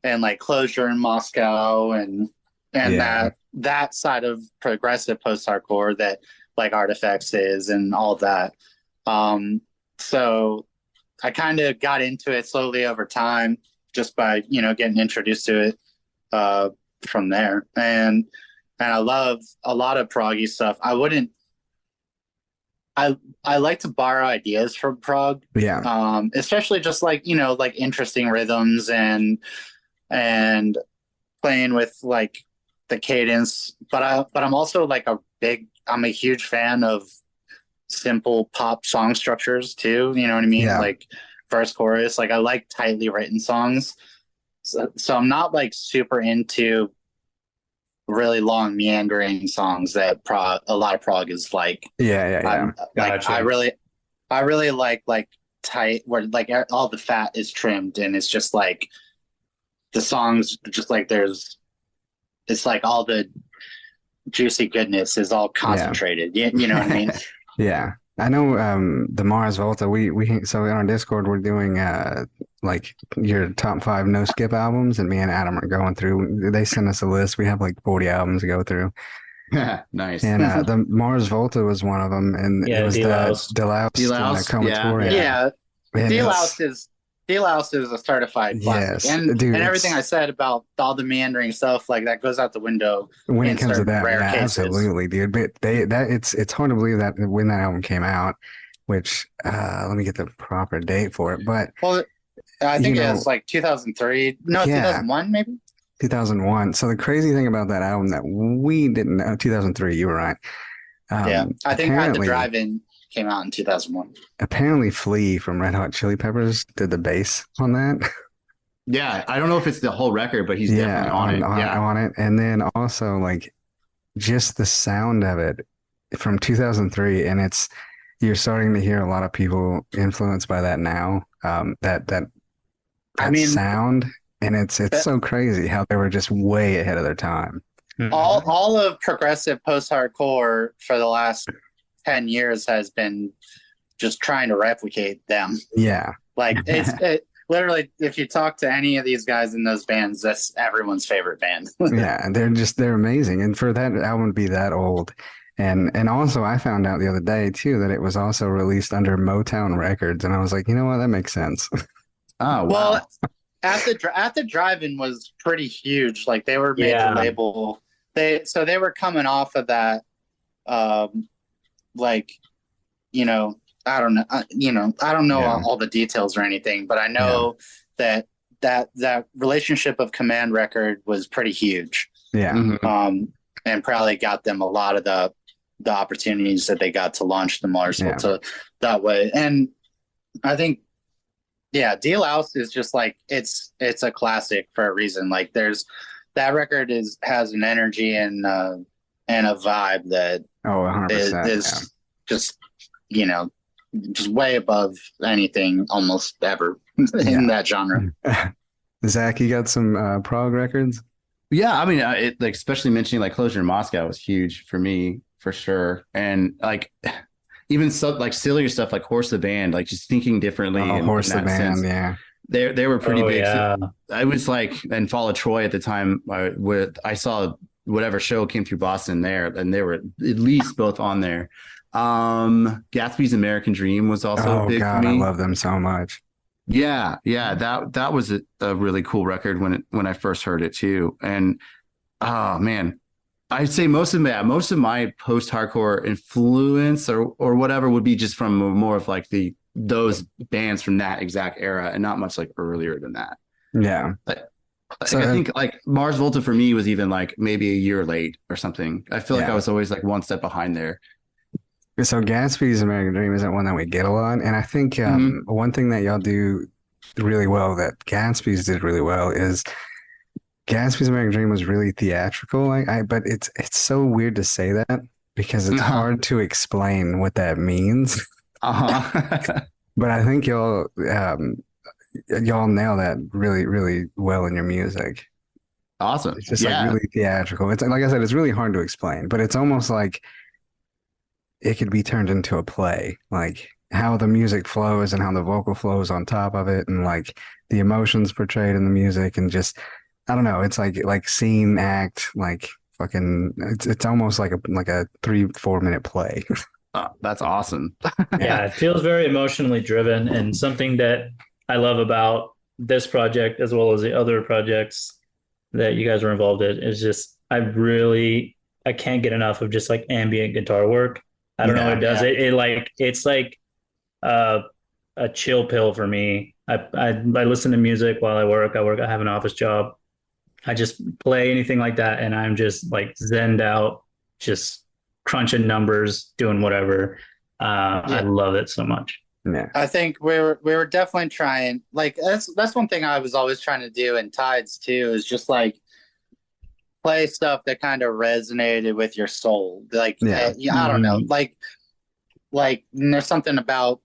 like Closure in Moscow, and that side of progressive post-hardcore that like Artifacts is and all that. So I kind of got into it slowly over time just by getting introduced to it from there, and I love a lot of proggy stuff. I like to borrow ideas from prog, especially just like like interesting rhythms and playing with like the cadence, but I'm also like I'm a huge fan of simple pop song structures too. You know what I mean? Yeah. Like verse, chorus. Like I like tightly written songs. So I'm not like super into really long meandering songs that a lot of prog is like. Yeah. Like Gotcha. I really like tight where like all the fat is trimmed and it's just like the songs just like it's like all the juicy goodness is all concentrated. You know what I mean? Yeah. I know the Mars Volta, so in our Discord we're doing like your top 5 no skip albums, and me and Adam are going through. They sent us a list. We have like 40 albums to go through. Nice. And the Mars Volta was one of them, and it was D-Louse. the Delouse Comatorian. Yeah. And D-Louse is a certified classic. Yes, and dude, everything I said about all the meandering stuff like that goes out the window when in it comes to certain that, rare yeah, cases. absolutely, dude. But it's hard to believe that when that album came out, which let me get the proper date for it, but Well, I think it was like 2003. No, Yeah. 2001 maybe. 2001. So the crazy thing about that album that we didn't know, 2003, you were right. Yeah, I think At the apparently- Drive-In came out in 2001. Apparently, Flea from Red Hot Chili Peppers did the bass on that. Yeah, I don't know if it's the whole record, but he's definitely on it. Yeah. on it. And then also like just the sound of it from 2003, and you're starting to hear a lot of people influenced by that now. That sound, and it's so crazy how they were just way ahead of their time. All of progressive post-hardcore for the last 10 years has been just trying to replicate them. Yeah. Like it literally, if you talk to any of these guys in those bands, that's everyone's favorite band. Yeah, and they're amazing. And for that album to be that old, and also I found out the other day too that it was also released under Motown Records, and I was like, you know what, that makes sense. Oh, wow. Well, at the Drive-In was pretty huge. Like they were major label. They were coming off of that like, I don't know, I don't know Yeah. all the details or anything, but I know that relationship of Command Record was pretty huge. Yeah. Mhm. And probably got them a lot of the opportunities that they got to launch the Marsville Yeah. to that way. And I think, D Louse is just like it's a classic for a reason. Like that record has an energy and a vibe that Oh, 100%. is just just way above anything almost ever in that genre. Yeah. Zach, you got some prog records? Yeah, I mean, it like especially mentioning like Closure in Moscow was huge for me for sure, and like even so like sillier stuff like Horse the Band, like just thinking differently. Oh, Horse the that Band, sense. yeah. They were pretty Oh, big. yeah. I was like, and Fall of Troy at the time. I saw whatever show came through Boston there, and they were at least both on there. Gatsby's American Dream was also Oh big God, for I me. love them so much. Yeah, that was a really cool record when I first heard it too. And oh man, I'd say most of my post-hardcore influence or whatever would be just from more of like those bands from that exact era and not much like earlier than that. Yeah. Like, So, I think like Mars Volta for me was even like maybe a year late or something. I feel like Yeah. I was always like one step behind there. So Gatsby's American Dream isn't one that we get a lot, and I think one thing that y'all do really well that Gatsby's did really well is Gatsby's American Dream was really theatrical. But it's so weird to say that because it's Uh-huh. hard to explain what that means. Uh-huh. But I think y'all nail that really, really well in your music. Awesome. It's just Yeah. like really theatrical. It's like I said, it's really hard to explain, but it's almost like it could be turned into a play, like how the music flows and how the vocal flows on top of it, and like the emotions portrayed in the music, and just I don't know. It's like scene act, like fucking. It's almost like a 3-4 minute play. That's awesome. Yeah, it feels very emotionally driven, and something that I love about this project as well as the other projects that you guys were involved in is just I can't get enough of just like ambient guitar work. I don't know what it does. It's like a chill pill for me. I listen to music while I work. I have an office job. I just play anything like that, and I'm just like zenned out, just crunching numbers, doing whatever. I love it so much. Yeah. I think we were definitely trying, like that's one thing I was always trying to do in Tides too, is just like play stuff that kind of resonated with your soul. Like I don't know, like there's something about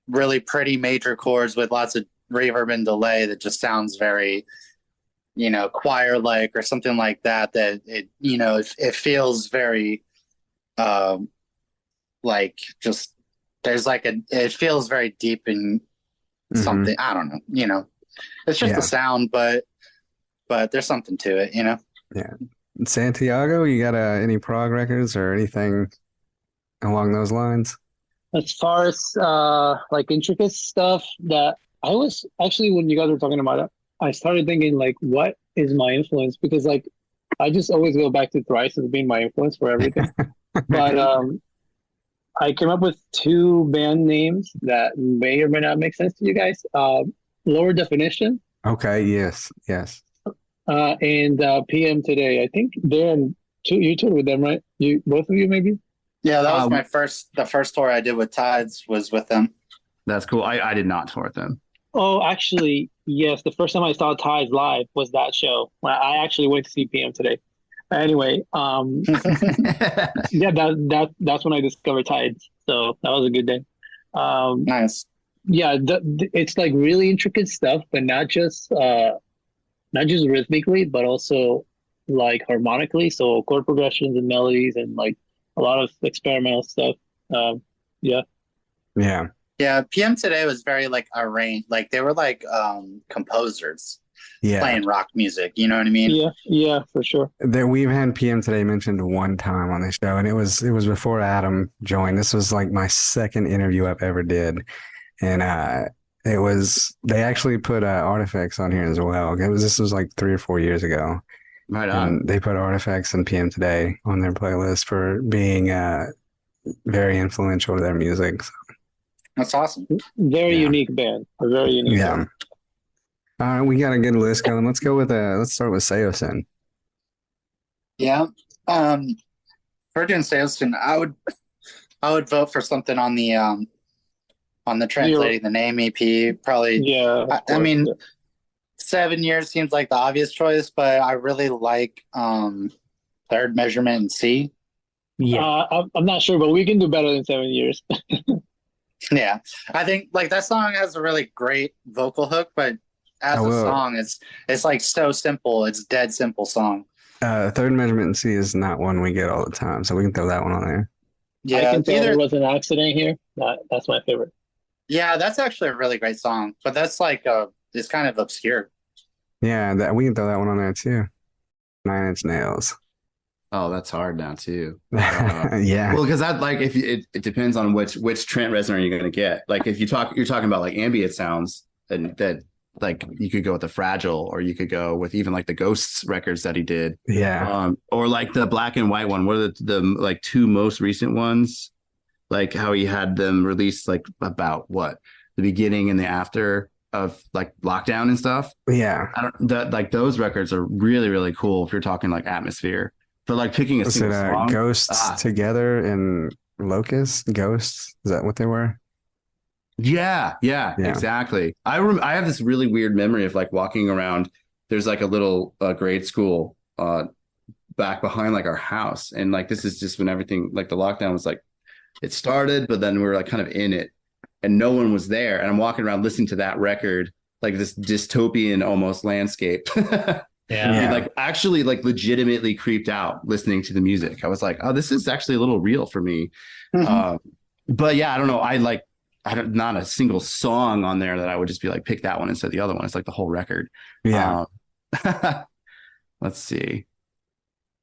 really pretty major chords with lots of reverb and delay that just sounds very choir like or something like that it feels very like just there's like it feels very deep in something. I don't know, it's just the sound, but there's something to it. Yeah. Santiago, you got any prog records or anything along those lines? As far as like intricate stuff, that I was actually, when you guys were talking about it, I started thinking like, what is my influence? Because like I just always go back to Thrice as being my influence for everything. But I came up with 2 band names that may or may not make sense to you guys. Lower Definition. Okay. Yes. And PM Today. I think you toured with them, right? You both of you maybe? Yeah, that was the first tour I did with Tides was with them. That's cool. I did not tour with them. Oh, actually, yes. The first time I saw Tides live was that show. I actually went to see PM Today. Anyway, yeah, that's when I discovered Tides. So that was a good day. Nice. Yeah, it's like really intricate stuff, but not just rhythmically, but also like harmonically. So chord progressions and melodies and like a lot of experimental stuff. Yeah. Yeah, PM Today was very like arranged. Like they were like composers playing rock music. You know what I mean? Yeah, for sure. We've had PM Today mentioned one time on the show, and it was before Adam joined. This was like my second interview I've ever did, and they actually put Artifacts on here as well. This was like 3 or 4 years ago. Right on. And they put Artifacts and PM Today on their playlist for being very influential to their music. So, That's awesome. Very Yeah. unique band. A very unique yeah. band. All right, we got a good list going. Let's go with let's start with Seosin. Yeah. For doing Seosin, I would vote for something on the Translating the Name EP. Probably. Yeah. of I course, mean, yeah. 7 Years seems like the obvious choice, but I really like Third Measurement in C. Yeah. I'm not sure, but we can do better than 7 years. Yeah, I think like that song has a really great vocal hook, but as I a will. song, it's like so simple. It's dead simple song. Third Measurement in C is not one we get all the time, so we can throw that one on there. I Yeah, can tell either. there was an accident here. That's my favorite. Yeah, that's actually a really great song, but that's like it's kind of obscure. Yeah, we can throw that one on there too. 9 Inch Nails. Oh, that's hard now too. Yeah. Well, because that like if you, it depends on which Trent Reznor you're going to get. Like if you're talking about like ambient sounds, and that like you could go with the Fragile, or you could go with even like the Ghosts records that he did, Yeah. or like the Black and White one. What are the like two most recent ones? Like how he had them released like about what the beginning and the after of like lockdown and stuff. Yeah. I don't that like those records are really really cool if you're talking like atmosphere. But like picking a Was it single song, Ghosts Together and Locust? Ghosts? Is that what they were? yeah, Yeah. exactly. I have this really weird memory of like walking around. There's like a little grade school back behind like our house, and like this is just when everything like the lockdown was like it started, but then we were like kind of in it, and no one was there. And I'm walking around listening to that record, like this dystopian almost landscape. Yeah. Yeah. Like actually like legitimately creeped out listening to the music. I was like, oh, this is actually a little real for me. Mhm. But yeah, I don't know. Not a single song on there that I would just be like, pick that one instead of the other one. It's like the whole record. Yeah. Let's see.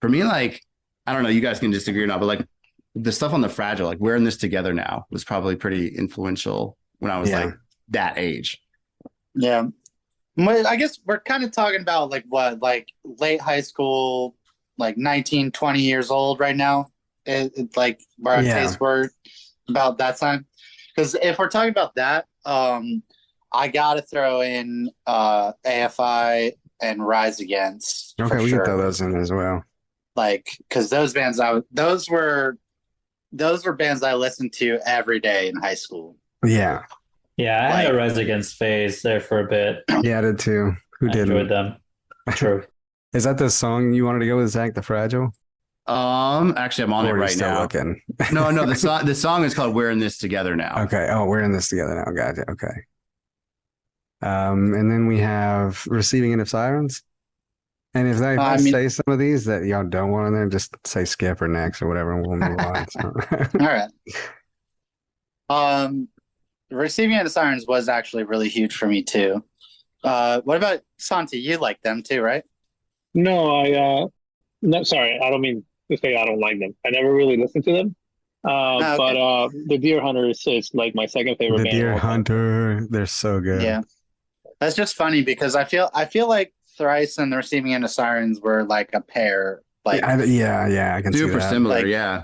For me, like, I don't know, you guys can disagree or not, but like the stuff on the Fragile, like We're in This Together Now was probably pretty influential when I was Yeah. like that age. Yeah. Well, I guess we're kind of talking about like what, like late high school, like 19, 20 years old right now. It like where our Yeah. tastes were about that time. Because if we're talking about that, I gotta throw in AFI and Rise Against. Okay, for we sure. can throw those in as well. Like, because those bands, those were bands I listened to every day in high school. Yeah. Yeah, I had a Rise Against phase there for a bit. Yeah, I did too. Who I didn't? enjoyed them. True. Is that the song you wanted to go with, Zach the Fragile? Actually I'm on Or it are you right still now. looking? No, the song is called We're in This Together Now. Okay. Oh, we're in this together now. Gotcha. Okay. And then we have Receiving End of Sirens. And if I I mean- say some of these that y'all don't want in there, just say skip or next or whatever, and we'll move on. So. All right. Receiving End of Sirens was actually really huge for me too. What about Santi? You like them too, right? No, no, sorry, I don't mean to say I don't like them. I never really listened to them. okay. But the Deer Hunters is like my second favorite The band. Deer of all time. Hunter, they're so good. Yeah. That's just funny because I feel like Thrice and the Receiving End of Sirens were like a pair, like Yeah, I can see Super that. similar, Like- yeah.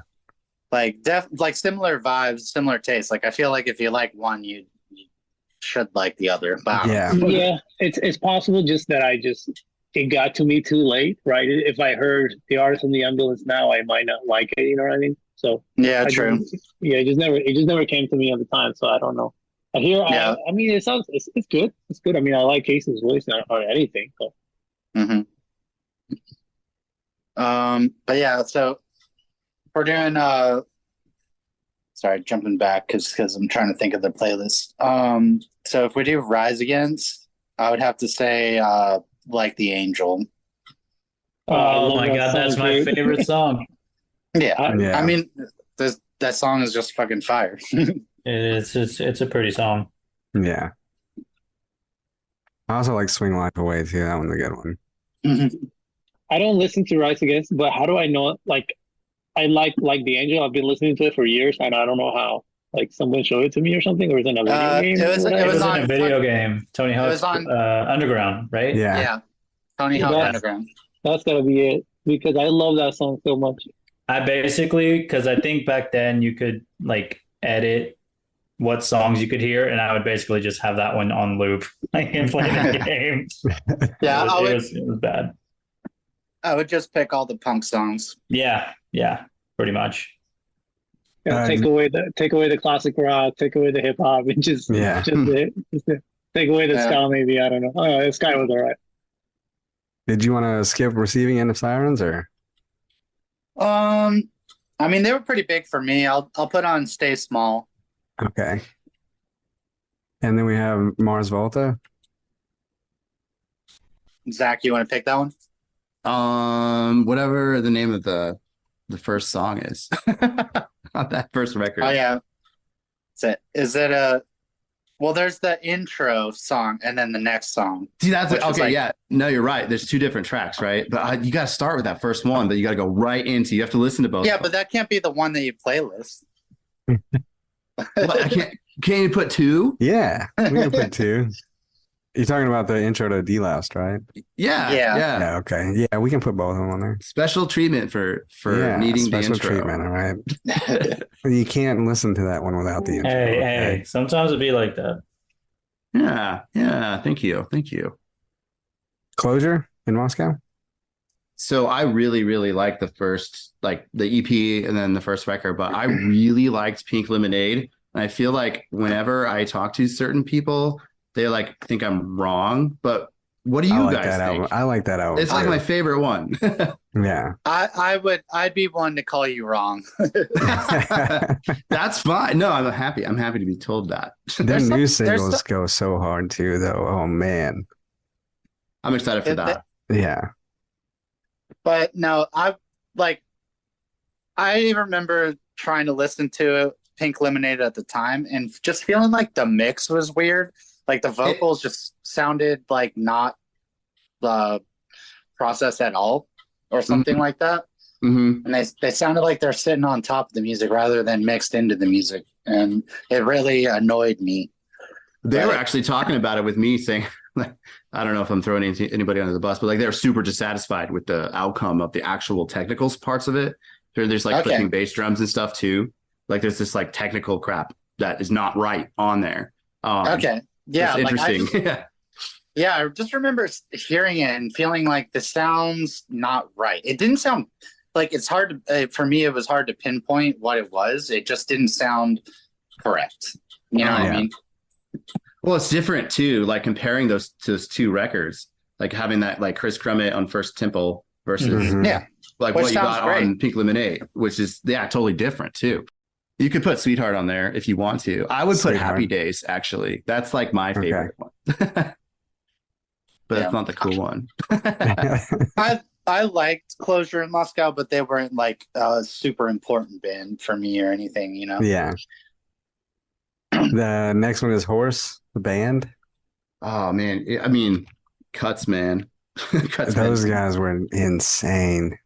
like similar vibes, similar tastes. Like I feel like if you like one, you should like the other. But I don't know. Yeah. Yeah, it's possible. Just that it got to me too late, right? If I heard the artist in the ambulance now, I might not like it. You know what I mean? So Yeah, I true. it just never came to me at the time. So I don't know. I hear. Yeah. I mean, it's good. It's good. I mean, I like Casey's voice or anything. So. hmm But yeah, so we're doing sorry, jumping back because I'm trying to think of the playlist. So if we do Rise Against, I would have to say Like the Angel. I Oh love my that God, that's song, my dude. favorite song. Yeah. Yeah. I mean that song is just fucking fire. It's a pretty song. Yeah. I also like Swing Life Away too. That one's a good one. I don't listen to Rise Against, but how do I know? Like, I like the Angel. I've been listening to it for years, and I don't know how. Like, someone showed it to me or something, or is it a video game? it was- or it It whatever? was in on- a video game, Tony it was Hawk's on- Underground, right? Yeah. Yeah. Tony Hawk That's- Underground. That's gotta be it because I love that song so much. I basically, because I think back then you could like edit what songs you could hear, and I would basically just have that one on loop. I can't play the game. Yeah, It was bad. I would just pick all the punk songs. Yeah, yeah, pretty much. Yeah, Uh, take away the classic rock, take away the hip hop, and just Yeah. take away the Yeah. ska. Maybe I don't know. Oh, the ska was all right. Did you want to skip Receiving End of Sirens or? I mean, they were pretty big for me. I'll put on Stay Small. Okay. And then we have Mars Volta. Zach, you want to pick that one? Whatever the name of the first song is on that first record. Oh yeah. Is it a well, there's the intro song and then the next song. See, that's Which is okay. like- Yeah, no, you're right. There's two different tracks, right? But you got to start with that first one, but you got to go right into. You have to listen to both. Yeah, but that can't be the one that you playlist. Well, can you put two? Yeah, we can put two. You're talking about the intro to D-Loused, right? Yeah, Yeah. Yeah, okay. Yeah, we can put both of them on there. Special treatment for Yeah, needing special the intro. treatment, all right. You can't listen to that one without the intro. Hey, okay? hey, sometimes it'd be like that. Yeah. Thank you. Closure in Moscow? So I really, really liked the first, like the EP and then the first record, but I really liked Pink Lemonade. And I feel like whenever I talk to certain people, they like think I'm wrong. But what do I you like guys that think? album. I like that album. It's like too. my favorite one. Yeah. I'd be one to call you wrong. That's fine. No, I'm happy. I'm happy to be told that. Their new there's singles go so hard too, though. Oh man. I'm excited for It- that. Yeah. But no, I remember trying to listen to Pink Lemonade at the time and just feeling like the mix was weird. Like the vocals just sounded like not the process at all or something like that. Hmm. And they sounded like they're sitting on top of the music rather than mixed into the music. And it really annoyed me. They were Right. actually talking about it with me, saying, like, I don't know if I'm throwing anybody under the bus, but like they're super dissatisfied with the outcome of the actual technical parts of it. There's like Okay. clicking bass drums and stuff too. Like there's this like technical crap that is not right on there. Okay. Yeah. It's Like I interesting. just, yeah, I just remember hearing it and feeling like the sound's not right. It didn't sound like it's hard to, for me, it was hard to pinpoint what it was. It just didn't sound correct. You know what Yeah. I mean? Well, it's different too. Like comparing those two records, like having that like Chris Crummett on First Temple versus Mhm. Yeah. like Which what you sounds got great. on Pink Lemonade, which is totally different too. You could put Sweetheart on there if you want to. I would put Sweetheart. Happy Days actually. That's like my Okay. favorite one. But Yeah. it's not the cool one. I liked Closure in Moscow, but they weren't like a super important band for me or anything, you know? Yeah. The next one is Horse, the band. Oh man. I mean, Cuts, man. Cuts, Those man. guys were insane.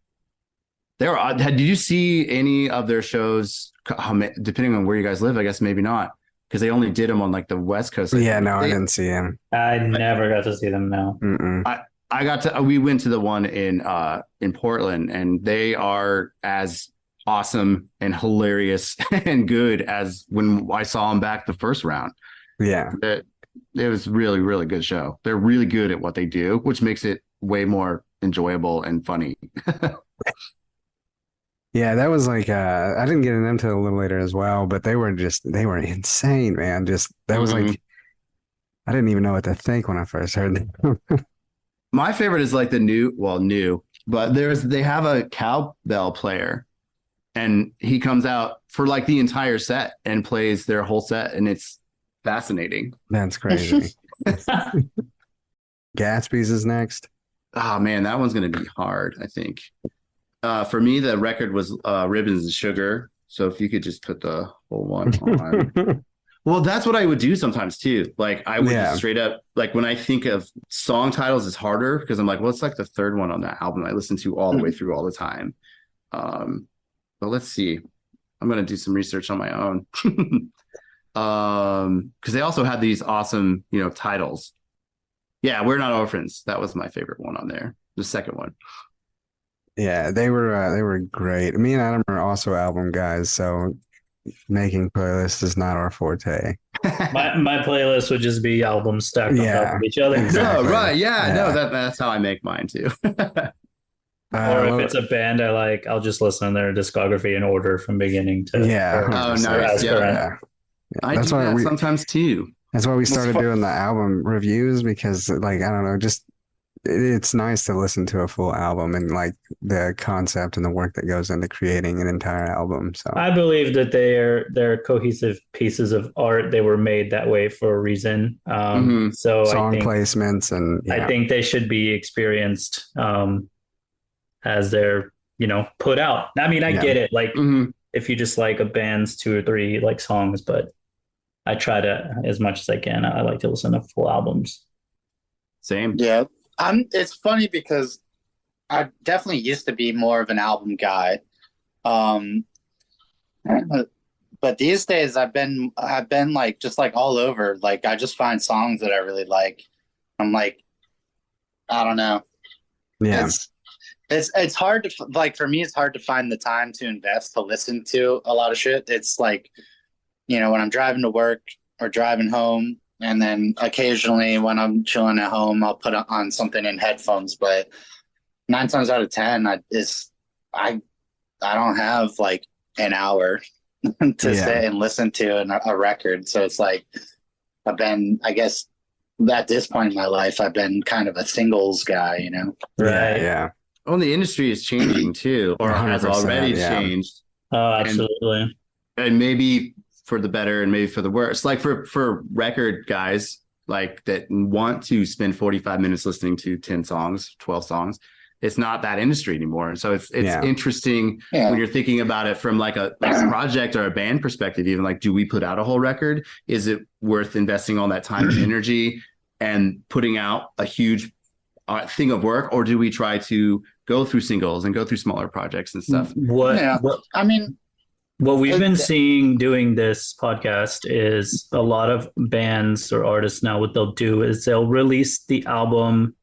They were odd. Did you see any of their shows? Depending on where you guys live, I guess maybe not, because they only did them on like the West Coast. Yeah, no, I They- didn't see him. I never got to see them now. Mm-mm. I got to. We went to the one in Portland, and they are as awesome and hilarious and good as when I saw them back the first round. Yeah. It was really, really good show. They're really good at what they do, which makes it way more enjoyable and funny. Yeah, that was like I didn't get into them till a little later as well, but they were insane, man. Just that was Mhm. like I didn't even know what to think when I first heard them. My favorite is like the new, but they have a cowbell player, and he comes out for like the entire set and plays their whole set, and it's fascinating. That's crazy. Gatsby's is next. Oh man, that one's gonna be hard, I think. For me, the record was Ribbons and Sugar. So if you could just put the whole one on. Well, that's what I would do sometimes too. Like I would Yeah. just straight up, like when I think of song titles, it's harder because I'm like, well, it's like the third one on that album I listen to all the way through all the time. But let's see. I'm gonna do some research on my own. Because they also had these awesome, titles. Yeah, We're Not Orphans. That was my favorite one on there. The second one. Yeah, they were great. Me and Adam are also album guys, so making playlists is not our forte. My playlist would just be albums stacked on top Yeah, of each other. No, exactly. right. Yeah, no, Yeah. that's how I make mine too. Or if Well, it's a band I like, I'll just listen to their discography in order from beginning to yeah, or 100%. nice. as Yeah. current. Yeah. I That's do why that we sometimes too. that's why we That's started fu- doing the album reviews because like I don't know, just it's nice to listen to a full album and like the concept and the work that goes into creating an entire album. So I believe that they're cohesive pieces of art. They were made that way for a reason. Mhm. So song placements and I think they should be experienced as they're put out. I mean, I Yeah. get it. Like Mhm. if you just like a band's 2 or 3 like songs, but I try to as much as I can. I like to listen to full albums. Same. Yeah. It's funny because I definitely used to be more of an album guy. Um, but these days I've been like just like all over. Like I just find songs that I really like. I'm like, I don't know. yeah. It's hard to like for me. It's hard to find the time to invest to listen to a lot of shit. It's like when I'm driving to work or driving home, and then occasionally when I'm chilling at home, I'll put on something in headphones. But 9 times out of 10, I don't have like an hour to Yeah. sit and listen to a record. So it's like I guess at this point in my life, I've been kind of a singles guy. Yeah, Right. yeah. Well, the industry is changing too, or has 100%, already yeah. changed, Oh, absolutely. and maybe for the better and maybe for the worse. Like for record guys like that want to spend 45 minutes listening to 10 songs, 12 songs, it's not that industry anymore. So it's Yeah. interesting Yeah. when you're thinking about it from like a project or a band perspective. Even like, do we put out a whole record? Is it worth investing all that time and energy and putting out a huge thing of work, or do we try to go through singles and go through smaller projects and stuff? Yeah. I mean, What we've been It- seeing doing this podcast is a lot of bands or artists now, what they'll do is they'll release the album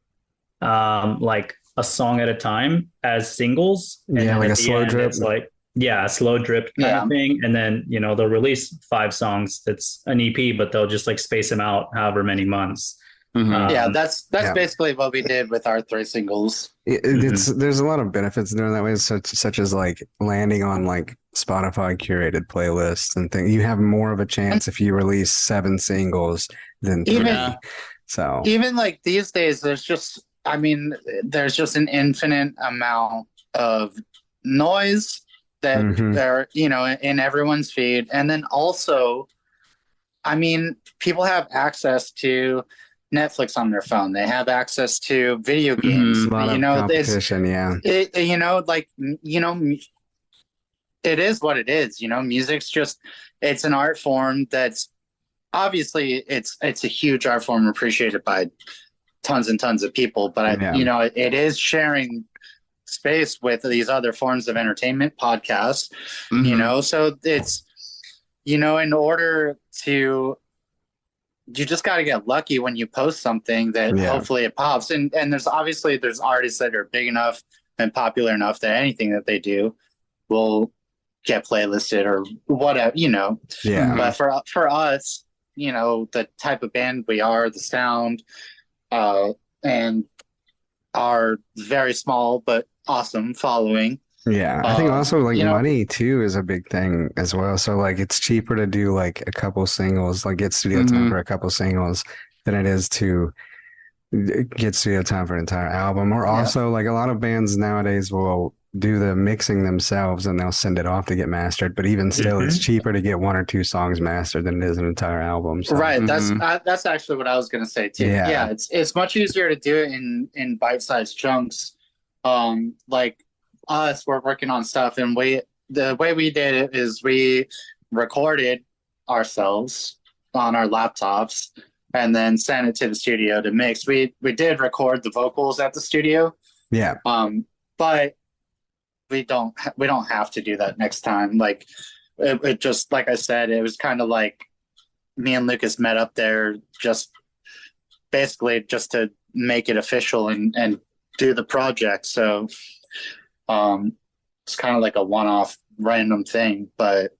like a song at a time as singles. And Yeah, then like at a the slow end, drip. It's like, yeah, a slow drip kind Yeah. of thing. And then, they'll release 5 songs that's an EP, but they'll just like space them out however many months. Mhm. yeah, that's yeah. basically what we did with our 3 singles. It's there's a lot of benefits doing that way, such as like landing on like Spotify curated playlists and things. You have more of a chance if you release 7 singles than 3. Even- So Even like these days, there's just an infinite amount of noise that Mhm. are in everyone's feed. And then also, people have access to Netflix on their phone. They have access to video games. a lot of It's competition. Yeah, it is what it is. Music's just it's an art form that's obviously it's a huge art form appreciated by tons and tons of people, but Yeah. it is sharing space with these other forms of entertainment podcasts. Mhm. So it's in order to you just got to get lucky when you post something that Yeah. hopefully it pops. And there's artists that are big enough and popular enough that anything that they do will get playlisted or whatever, yeah, But for us, the type of band we are, the sound, and our very small but awesome following. yeah. I think also like you know- money too is a big thing as well. So like it's cheaper to do like a couple singles, like get studio time Mhm. for a couple singles than it is to get studio time for an entire album. Or also like a lot of bands nowadays will do the mixing themselves and they'll send it off to get mastered. But even still, it's cheaper to get 1 or 2 songs mastered than it is an entire album. So. Right. That's actually what I was going to say too. Yeah. Yeah. It's much easier to do it in bite-sized chunks. Like us, we're working on stuff, and the way we did it is we recorded ourselves on our laptops and then sent it to the studio to mix. We did record the vocals at the studio, Yeah. but we don't have to do that next time. Like it just like I said, it was kind of like me and Lucas met up there just basically just to make it official and do the project. So It's kind of like a one-off random thing, but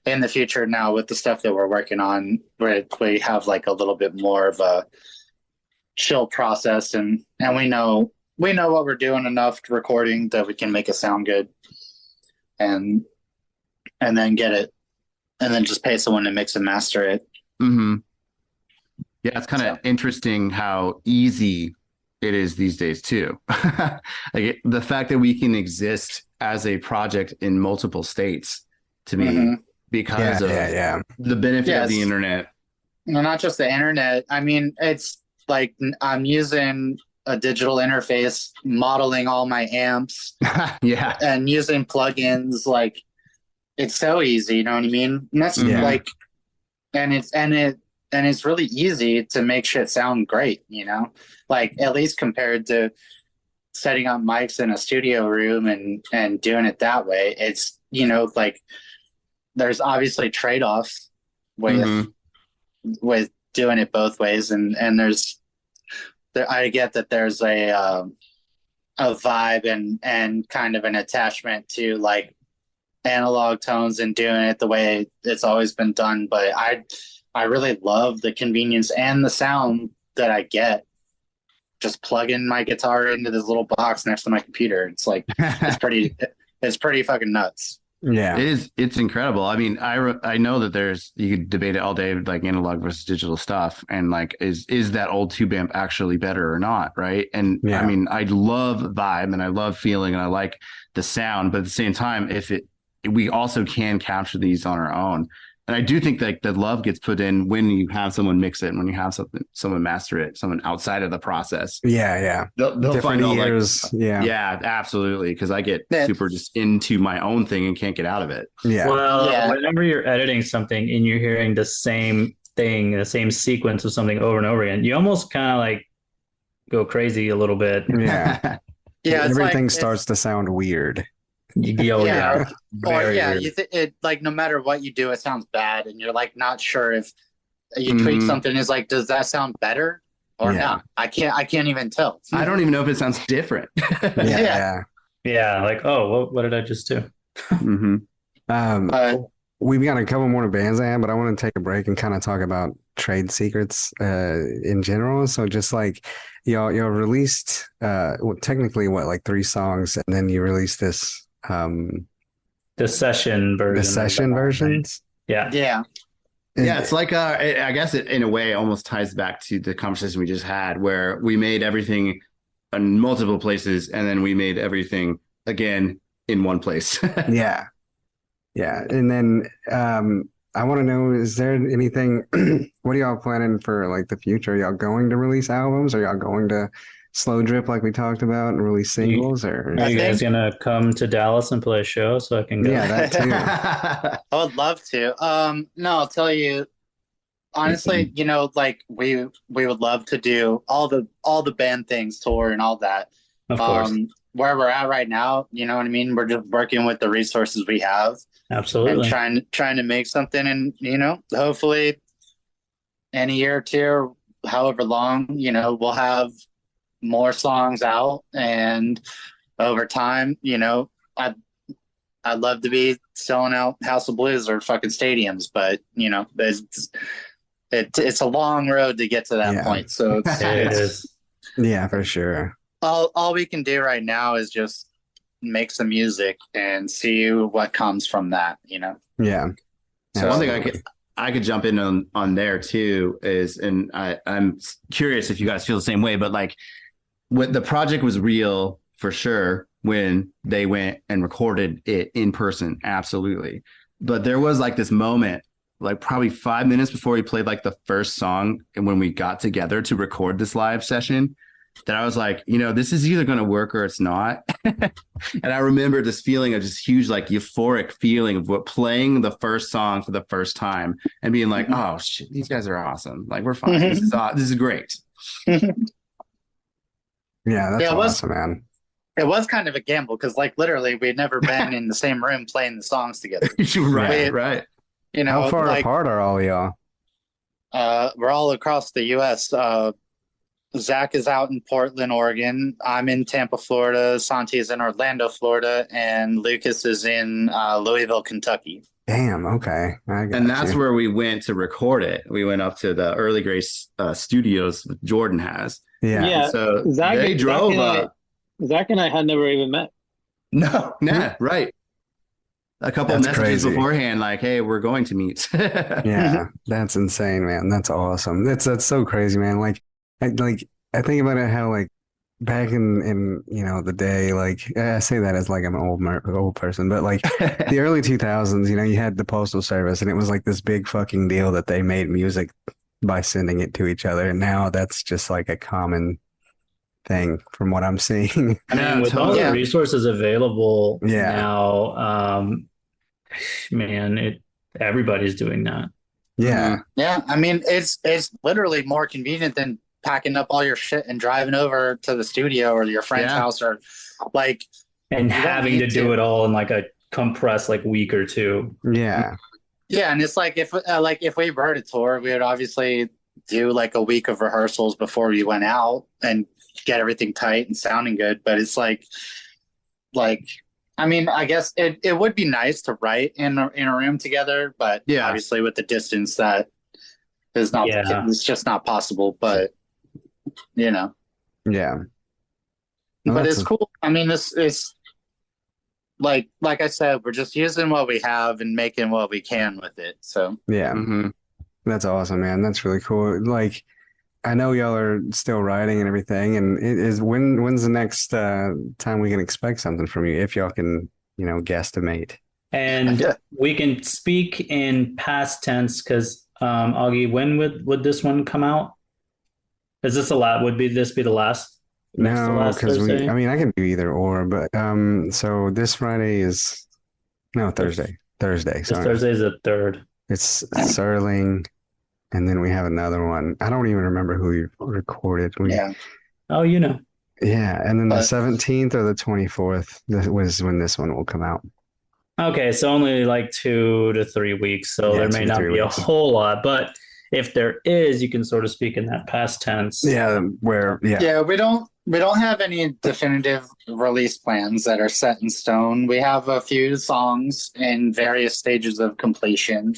in the future now with the stuff that we're working on, we have like a little bit more of a chill process, and we know what we're doing enough to recording that we can make it sound good, and then get it, and then just pay someone to mix and master it. Mm-hmm. Yeah, it's kind of interesting how easy it is these days too. The fact that we can exist as a project in multiple states, to me, because of the benefit of the internet. No, not just the internet. I mean, it's like I'm using a digital interface, modeling all my amps, and using plugins. Like, it's so easy. You know what I mean? And that's like, and it's really easy to make shit sound great. You know, like at least compared to setting up mics in a studio room and doing it that way. It's, you know, like there's obviously trade-offs with doing it both ways, and I get that there's a vibe and kind of an attachment to like analog tones and doing it the way it's always been done, but I really love the convenience and the sound that I get just plugging my guitar into this little box next to my computer. It's like it's pretty fucking nuts. Yeah, it's incredible. I mean, I know that you could debate it all day, like analog versus digital stuff, and like is that old tube amp actually better or not, right? And I mean, I love vibe and I love feeling and I like the sound, but at the same time, we also can capture these on our own. And I do think that the love gets put in when you have someone mix it and when you have someone master it, someone outside of the process. Yeah. They'll find all ears. Yeah, absolutely. Because I get super just into my own thing and can't get out of it. Yeah. Well, whenever you're editing something and you're hearing the same thing, the same sequence of something over and over again, you almost kind of like go crazy a little bit. Yeah. Everything starts to sound weird. It like no matter what you do, it sounds bad, and you're like not sure if you tweak something. Is like, does that sound better or not? I can't even tell. I don't even know if it sounds different. Like, oh, what did I just do? We've got a couple more bands I have, but I want to take a break and kind of talk about trade secrets in general. So just like y'all released technically like 3 songs, and then you released this the session version. The session versions. Yeah. It's like I guess it in a way almost ties back to the conversation we just had, where we made everything in multiple places and then we made everything again in one place. Yeah. And then I want to know, is there anything, what are y'all planning for like the future? Are y'all going to release albums? Are y'all going to slow drip like we talked about and release singles? Are you guys gonna come to Dallas and play a show so I can go? Yeah, that too. I would love to. No, I'll tell you honestly, you know, like we would love to do all the band things, tour and all that. Of course. Where we're at right now, you know what I mean? We're just working with the resources we have. Absolutely. And trying to make something, and you know, hopefully in a year or two, however long, you know, we'll have more songs out, and over time, you know, I'd love to be selling out House of Blues or fucking stadiums, but you know, it's a long road to get to that point. So it is. Yeah, for sure. All we can do right now is just make some music and see what comes from that, you know? Yeah. So one thing I could jump in on there too is, and I'm curious if you guys feel the same way, but like when the project was real for sure when they went and recorded it in person, absolutely. But there was like this moment, like probably 5 minutes before we played like the first song, and when we got together to record this live session, that I was like, you know, this is either going to work or it's not. And I remember this feeling of just huge, like euphoric feeling of playing the first song for the first time and being like, oh shit, these guys are awesome. Like, we're fine. This is great. Yeah, that's awesome, man. It was kind of a gamble because, like, literally, we had never been in the same room playing the songs together. Right. You know, how far apart are all y'all? We're all across the U.S. Zach is out in Portland, Oregon. I'm in Tampa, Florida. Santi is in Orlando, Florida, and Lucas is in Louisville, Kentucky. Damn. Okay. I got And that's you. where we went to record it. We went up to the Early Grace studios that Jordan has. Yeah. Yeah. So Zach, they drove Zach and I- up. Zach and I had never even met. No, nah, right. A couple That's messages crazy. beforehand, like, "Hey, we're going to meet." Yeah. That's insane, man. That's awesome. That's so crazy, man. I think about it how like back in the day, like I say that as like I'm an old person, but like the early 2000s, you had the postal service and it was like this big fucking deal that they made music by sending it to each other. And now that's just like a common thing from what I'm seeing. I mean, Yeah, with all totally. the resources available Yeah. now, man, everybody's doing that. Yeah. Yeah, I mean, it's literally more convenient than packing up all your shit and driving over to the studio or your friend's Yeah. house, or like, And You don't having to need do to. it all in like a compressed like week or two. Yeah. yeah. And it's like if we were to tour, we would obviously do like a week of rehearsals before we went out and get everything tight and sounding good. But it's like I mean, I guess it would be nice to write in a room together, but Yeah. obviously with the distance, that is not Yeah. it's just not possible. But you know, Yeah. Well, but that's it's cool. I mean, it's like I said, we're just using what we have and making what we can with it. So yeah. Mhm. That's awesome, man. That's really cool. Like, I know y'all are still writing and everything, and it is when's the next time we can expect something from you, if y'all can, guesstimate. And we can speak in past tense because Augie, when would this one come out? Is this would this be the last next to No, last because Thursday? I mean, I can do either or, but so this Friday is no Thursday. Thursday, This sorry. Thursday is the 3rd. It's Serling, and then we have another one. I don't even remember who we recorded. yeah, Oh, Yeah, and then the But- 17th or the 24th was when this one will come out. Okay, so only like 2 to 3 weeks. So Yeah, there 2 may to not 3 be a weeks. whole lot, but if there is, you can sort of speak in that past tense. Yeah, yeah. We don't have any definitive release plans that are set in stone. We have a few songs in various stages of completion,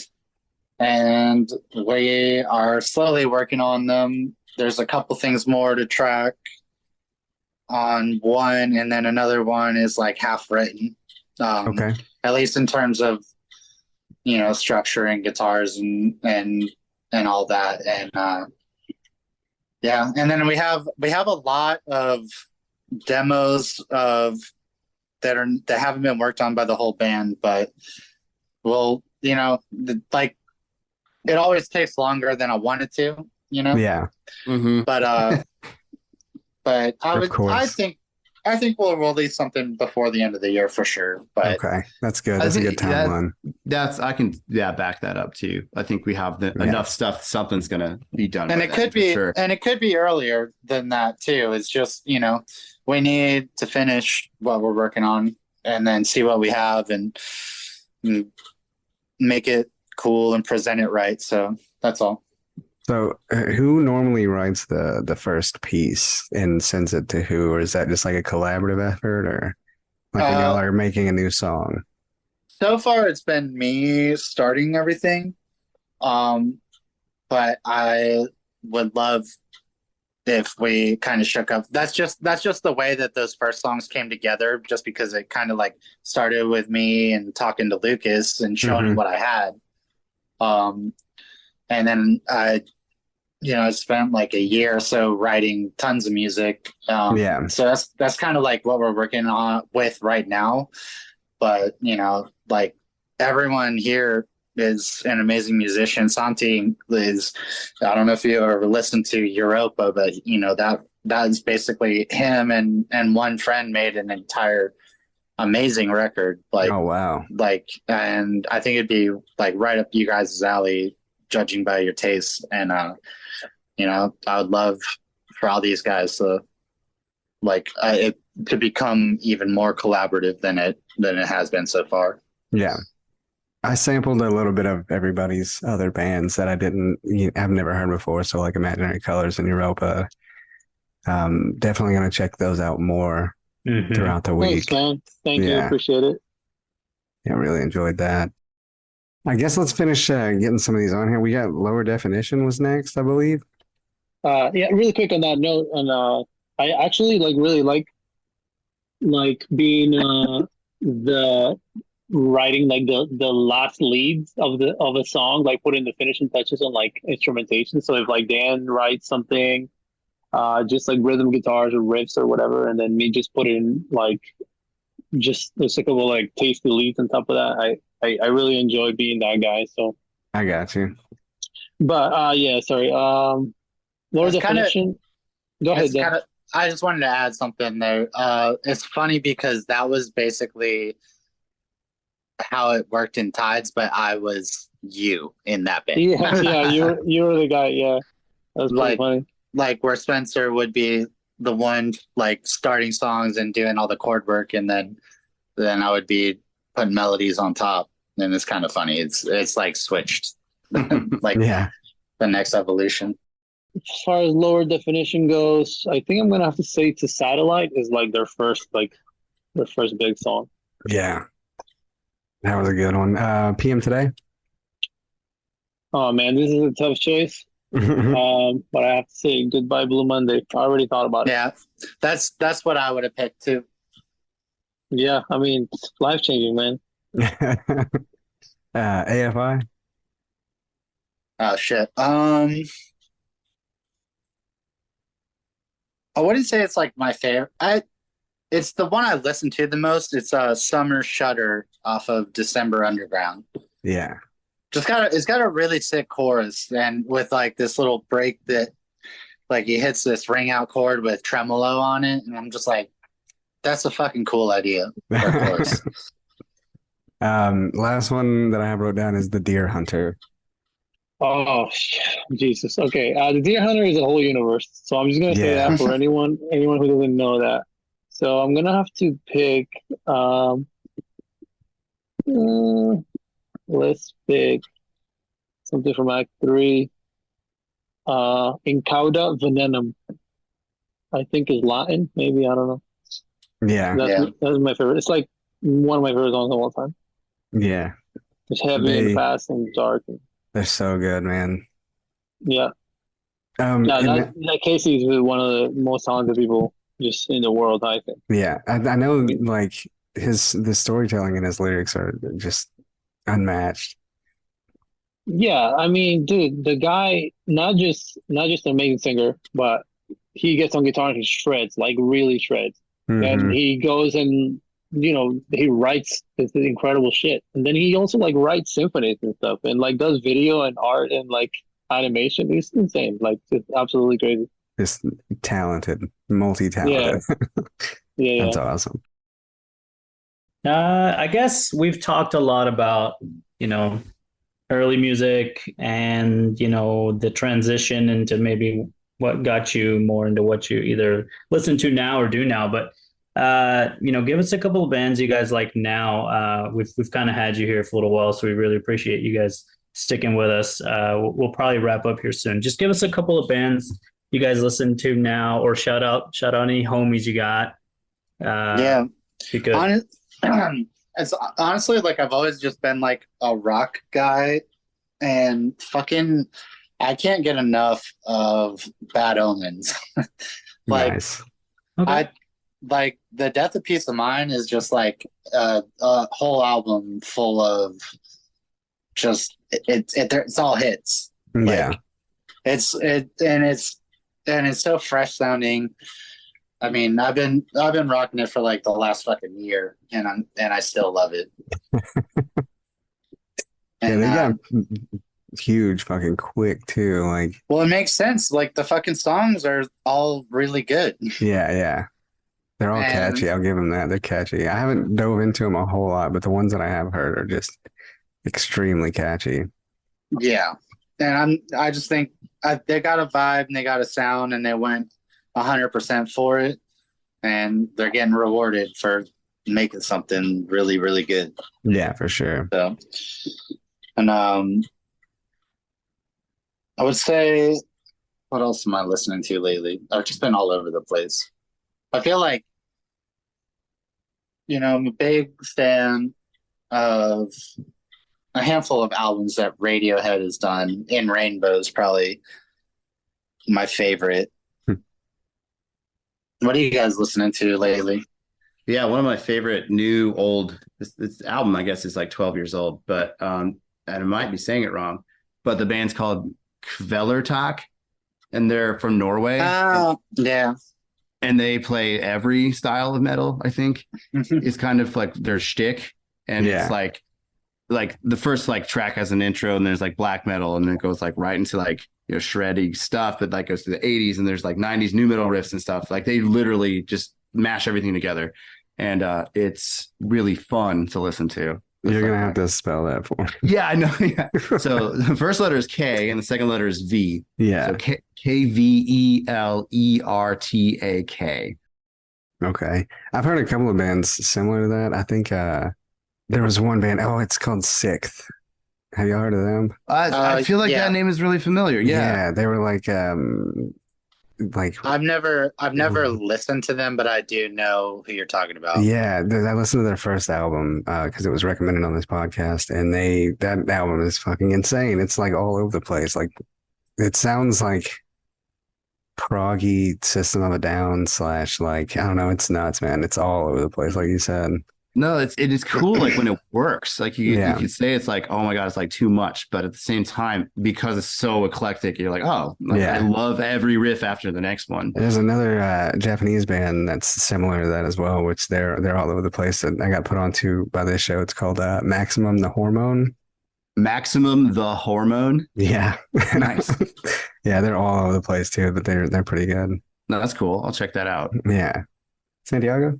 and we are slowly working on them. There's a couple things more to track on one, and then another one is like half written. Okay. At least in terms of structure and guitars and all that, and yeah. And then we have a lot of demos that haven't been worked on by the whole band, but like it always takes longer than I want it to, Yeah. Mhm. but Of course. I think we'll release something before the end of the year for sure. But Okay. That's good. I That's a think good timeline. I can back that up too. I think we have Yeah. enough stuff. Something's gonna be done, and by it then, could for be sure. and it could be earlier than that too. It's just we need to finish what we're working on and then see what we have and make it cool and present it right. So that's all. So, who normally writes the first piece and sends it to who, or is that just like a collaborative effort, or like when y'all are making a new song? So far, it's been me starting everything, but I would love if we kind of shook up. That's just the way that those first songs came together, just because it kind of like started with me and talking to Lucas and showing him Mhm. what I had. And then I spent like a year or so writing tons of music. Yeah. So that's kind of like what we're working on with right now. But like everyone here is an amazing musician. Santi is, I don't know if you ever listened to Europa, but that is basically him and one friend made an entire amazing record. Like, Oh, wow. and I think it'd be like right up you guys' alley, judging by your taste. And I would love for all these guys to it to become even more collaborative than it has been so far. Yeah. I sampled a little bit of everybody's other bands that I've never heard before. So like Imaginary Colors and Europa. Definitely gonna check those out more Mhm. throughout the week. Thanks, man. Thank you. Yeah. Appreciate it. Yeah, really enjoyed that. I guess let's finish getting some of these on here. We got Lower Definition was next, I believe. Yeah, really quick on that note, and I actually like really like being the writing like the last leads of a song, like putting the finishing touches on like instrumentation. So if like Dan writes something, just like rhythm guitars or riffs or whatever, and then me just put in like just a couple like tasty leads on top of that. I really enjoy being that guy. So, I got you. but yeah, sorry. Lower It's kinda- Definition. Go ahead, It's Dan. kind of. I just wanted to add something there. It's funny because that was basically how it worked in Tides, but I was you in that band. Yeah, you were the guy. Yeah, that was pretty Like- funny. Like where Spencer would be the one like starting songs and doing all the chord work, and then I would be putting melodies on top. And it's kind of funny. It's like switched, like Yeah. the next evolution. As far as Lower Definition goes, I think I'm gonna have to say To Satellite is like their first big song. Yeah. That was a good one. PM Today. Oh man, this is a tough choice. But I have to say Goodbye Blue Monday. I already thought about it. Yeah, that's what I would have picked too. Yeah, I mean, it's life changing, man. AFI. Oh shit. I wouldn't say it's like my favorite. It's the one I listen to the most. It's Summer Shudder off of December Underground. Yeah. It's got a really sick chorus, and with like this little break that like he hits this ring out chord with tremolo on it, and I'm just like, that's a fucking cool idea for a chorus. Last one that I have wrote down is The Deer Hunter. Oh, Jesus. Okay. The Deer Hunter is a whole universe. So I'm just gonna say Yeah. that for anyone who doesn't know that. So I'm gonna have to pick. Let's pick something from Act 3. Incauda Venenum. I think is Latin. Maybe I don't know. Yeah. That's my favorite. It's like one of my favorite songs of all time. Yeah. It's heavy They- and fast and dark. And, They're so good, man. yeah. Yeah, That Casey is one of the most talented people just in the world, I think. yeah. I know like the storytelling in his lyrics are just unmatched. Yeah, I mean, dude, the guy not just an amazing singer, but he gets on guitar and he shreds, like really shreds. And Mhm. he goes and he writes this incredible shit. And then he also like writes symphonies and stuff and like does video and art and like animation. It's insane. Like it's absolutely crazy. Just talented, multi-talented. Yeah. That's awesome. I guess we've talked a lot about, early music and, the transition into maybe what got you more into what you either listen to now or do now. But, give us a couple of bands you guys like now. We've kind of had you here for a little while, so we really appreciate you guys sticking with us. We'll probably wrap up here soon. Just give us a couple of bands you guys listen to now, or shout out any homies you got. Yeah. Because It's honestly like I've always just been like a rock guy, and fucking I can't get enough of Bad Omens. Like Nice. okay. like the Death of Peace of Mind is just like a whole album full of just it's all hits. Yeah. It's so fresh sounding. I mean, I've been rocking it for like the last fucking year, and I still love it. Yeah, And they got huge fucking quick too. Like, well, it makes sense. Like the fucking songs are all really good. yeah. They're all And- catchy. I'll give them that. They're catchy. I haven't dove into them a whole lot, but the ones that I have heard are just extremely catchy. Yeah, and I just think they got a vibe and they got a sound, and they went 100% for it, and they're getting rewarded for making something really, really good. Yeah, for sure. So, and I would say What else am I listening to lately? I've just been all over the place. I feel like, I'm a big fan of a handful of albums that Radiohead has done. In Rainbow is probably my favorite. What are you guys listening to lately? Yeah, one of my favorite new old this album, I guess, is like 12 years old, but and I might be saying it wrong, but the band's called Kvelertak, and they're from Norway. Oh, yeah. And they play every style of metal, I think. It's kind of like their shtick. And it's like the first like track has an intro, and there's like black metal, and then it goes like right into like shreddy stuff that like goes to the 80s, and there's like 90s new metal riffs and stuff. Like they literally just mash everything together. And it's really fun to listen to. You're gonna have to spell that for me. Yeah, I know. Yeah. So the first letter is K and the second letter is V. Yeah. So Kvelertak. Okay. I've heard a couple of bands similar to that. I think there was one band. Oh, it's called Sixth. Have you heard of them? I feel like that name is really familiar. Yeah. They were like I've never listened to them, but I do know who you're talking about. Yeah, I listened to their first album because it was recommended on this podcast, and that album is fucking insane. It's like all over the place. Like it sounds like proggy System of a Down / like I don't know. It's nuts, man. It's all over the place, like you said. No, it is cool. Like when it works, like you could say it's like, oh my God, it's like too much. But at the same time, because it's so eclectic, you're like, oh, I love every riff after the next one. There's another Japanese band that's similar to that as well, which they're all over the place. That I got put onto by this show. It's called Maximum the Hormone. Maximum the Hormone. Yeah, nice. Yeah, they're all over the place too, but they're pretty good. No, that's cool. I'll check that out. Yeah, Santiago.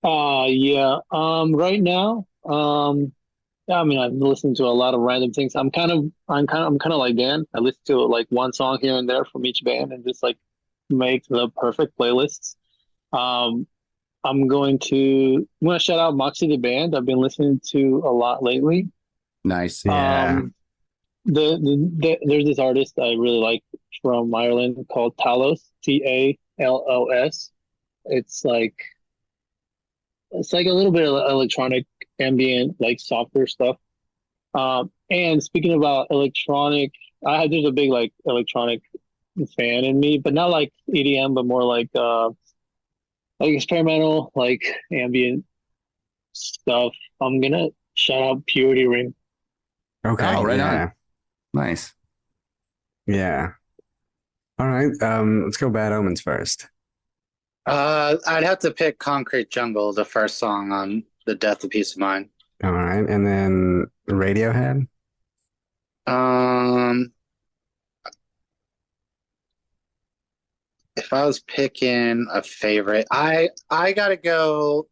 Yeah. Right now, yeah, I mean, I've listened to a lot of random things. I'm kind of like Dan. I listen to like one song here and there from each band and just like make the perfect playlists. I'm going to shout out Moxie the band. I've been listening to a lot lately. Nice. Yeah. There's this artist I really like from Ireland called Talos, Tallos. It's like a little bit of electronic, ambient, like softer stuff. And speaking about electronic, there's a big like electronic fan in me, but not like EDM, but more like experimental, like ambient stuff. I'm gonna shout out Purity Ring. Okay. Oh, right on. Nice. Yeah. All right. Let's go Bad Omens first. I'd have to pick Concrete Jungle, the first song on The Death of Peace of Mind. All right. And then Radiohead. If I was picking a favorite, I gotta go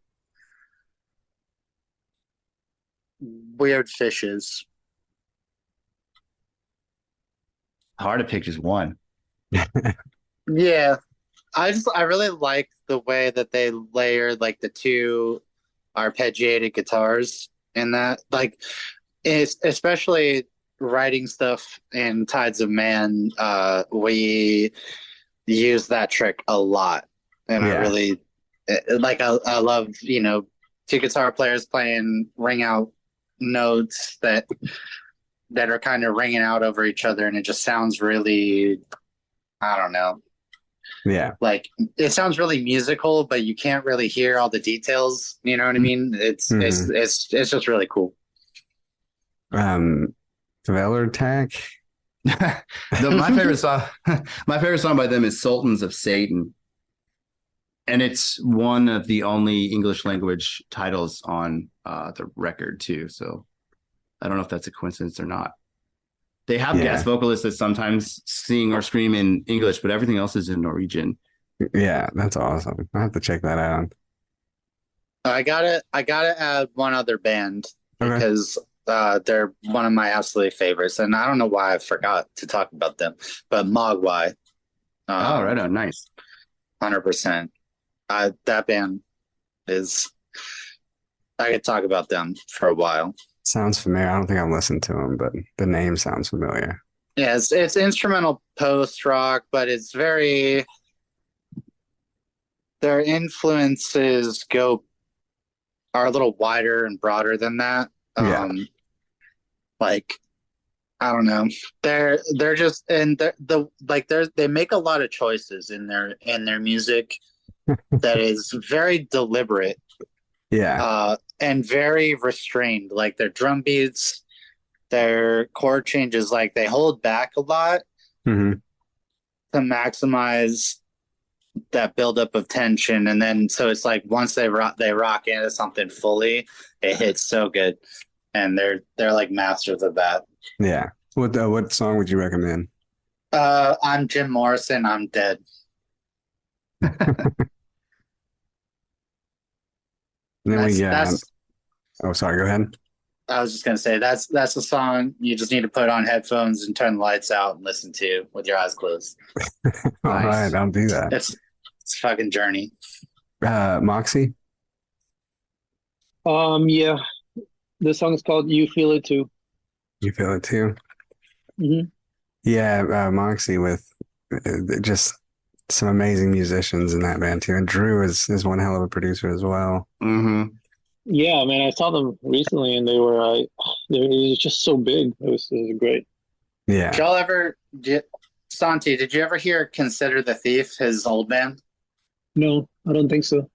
Weird Fishes. Hard to pick just one. Yeah. I really like the way that they layered like the two arpeggiated guitars in that. Like especially writing stuff in Tides of Man, we use that trick a lot. And I really I love, two guitar players playing ring out notes that are kind of ringing out over each other, and it just sounds really, I don't know. Yeah. Like it sounds really musical, but you can't really hear all the details. You know what I mean? It's just really cool. Kvelertak. My favorite song by them is Sultans of Satan. And it's one of the only English language titles on the record too. So I don't know if that's a coincidence or not. They have guest vocalists that sometimes sing or scream in English, but everything else is in Norwegian. Yeah, that's awesome. I have to check that out. I gotta add one other band because they're one of my absolute favorites, and I don't know why I forgot to talk about them, but Mogwai. Right on, nice. 100%. That band is. I could talk about them for a while. Sounds familiar. I don't think I've listened to them, but the name sounds familiar. Yeah, it's instrumental post rock, but it's very, their influences are a little wider and broader than that. Yeah. Like, I don't know. They're just, and they make a lot of choices in their music that is very deliberate, Yeah. and very restrained. Like their drum beats, their chord changes, like they hold back a lot Hmm. to maximize that buildup of tension, and then so it's like once they rock into something fully, it hits so good, and they're like masters of that. Yeah. What song would you recommend? I'm Jim Morrison. I'm dead. And then we got. That's Oh, sorry. Go ahead. I was just gonna say that's a song you just need to put on headphones and turn the lights out and listen to with your eyes closed. All Nice. right, I'll do that. It's fucking Journey. Moxie. Yeah, the song is called "You Feel It Too." You feel it too? Mhm. Yeah, Moxie with just some amazing musicians in that band too. And Drew is one hell of a producer as well. Hmm. Yeah, man, I saw them recently, and it was just so big. It was great. Yeah. Did y'all ever Santi, did you ever hear Consider the Thief, his old band? No, I don't think so.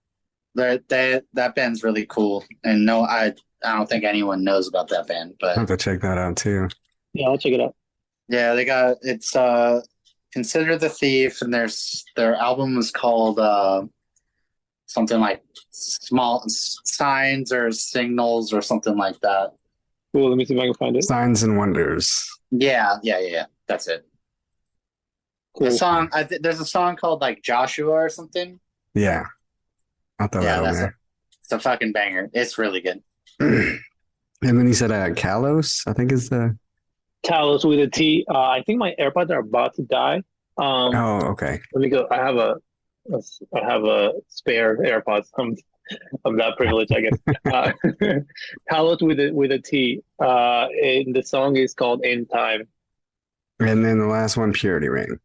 That band's really cool. And no, I don't think anyone knows about that band, I'll but have to check that out too. Yeah, I'll check it out. yeah, it's Consider the Thief, and their album was called something like Small Signs or Signals or something like that. Cool. Let me see if I can find it. Signs and Wonders. Yeah. That's it. Cool. There's a song called like Joshua or something. Yeah. I'll throw that on that's there. it's a fucking banger. It's really good. And then he said Kalos, I think is the Talos with a T. I think my AirPods are about to die. Oh, okay. Let me go. I have a spare AirPods. I'm that privileged, I guess. Talos with a T. And the song is called "In Time." And then the last one, Purity Ring.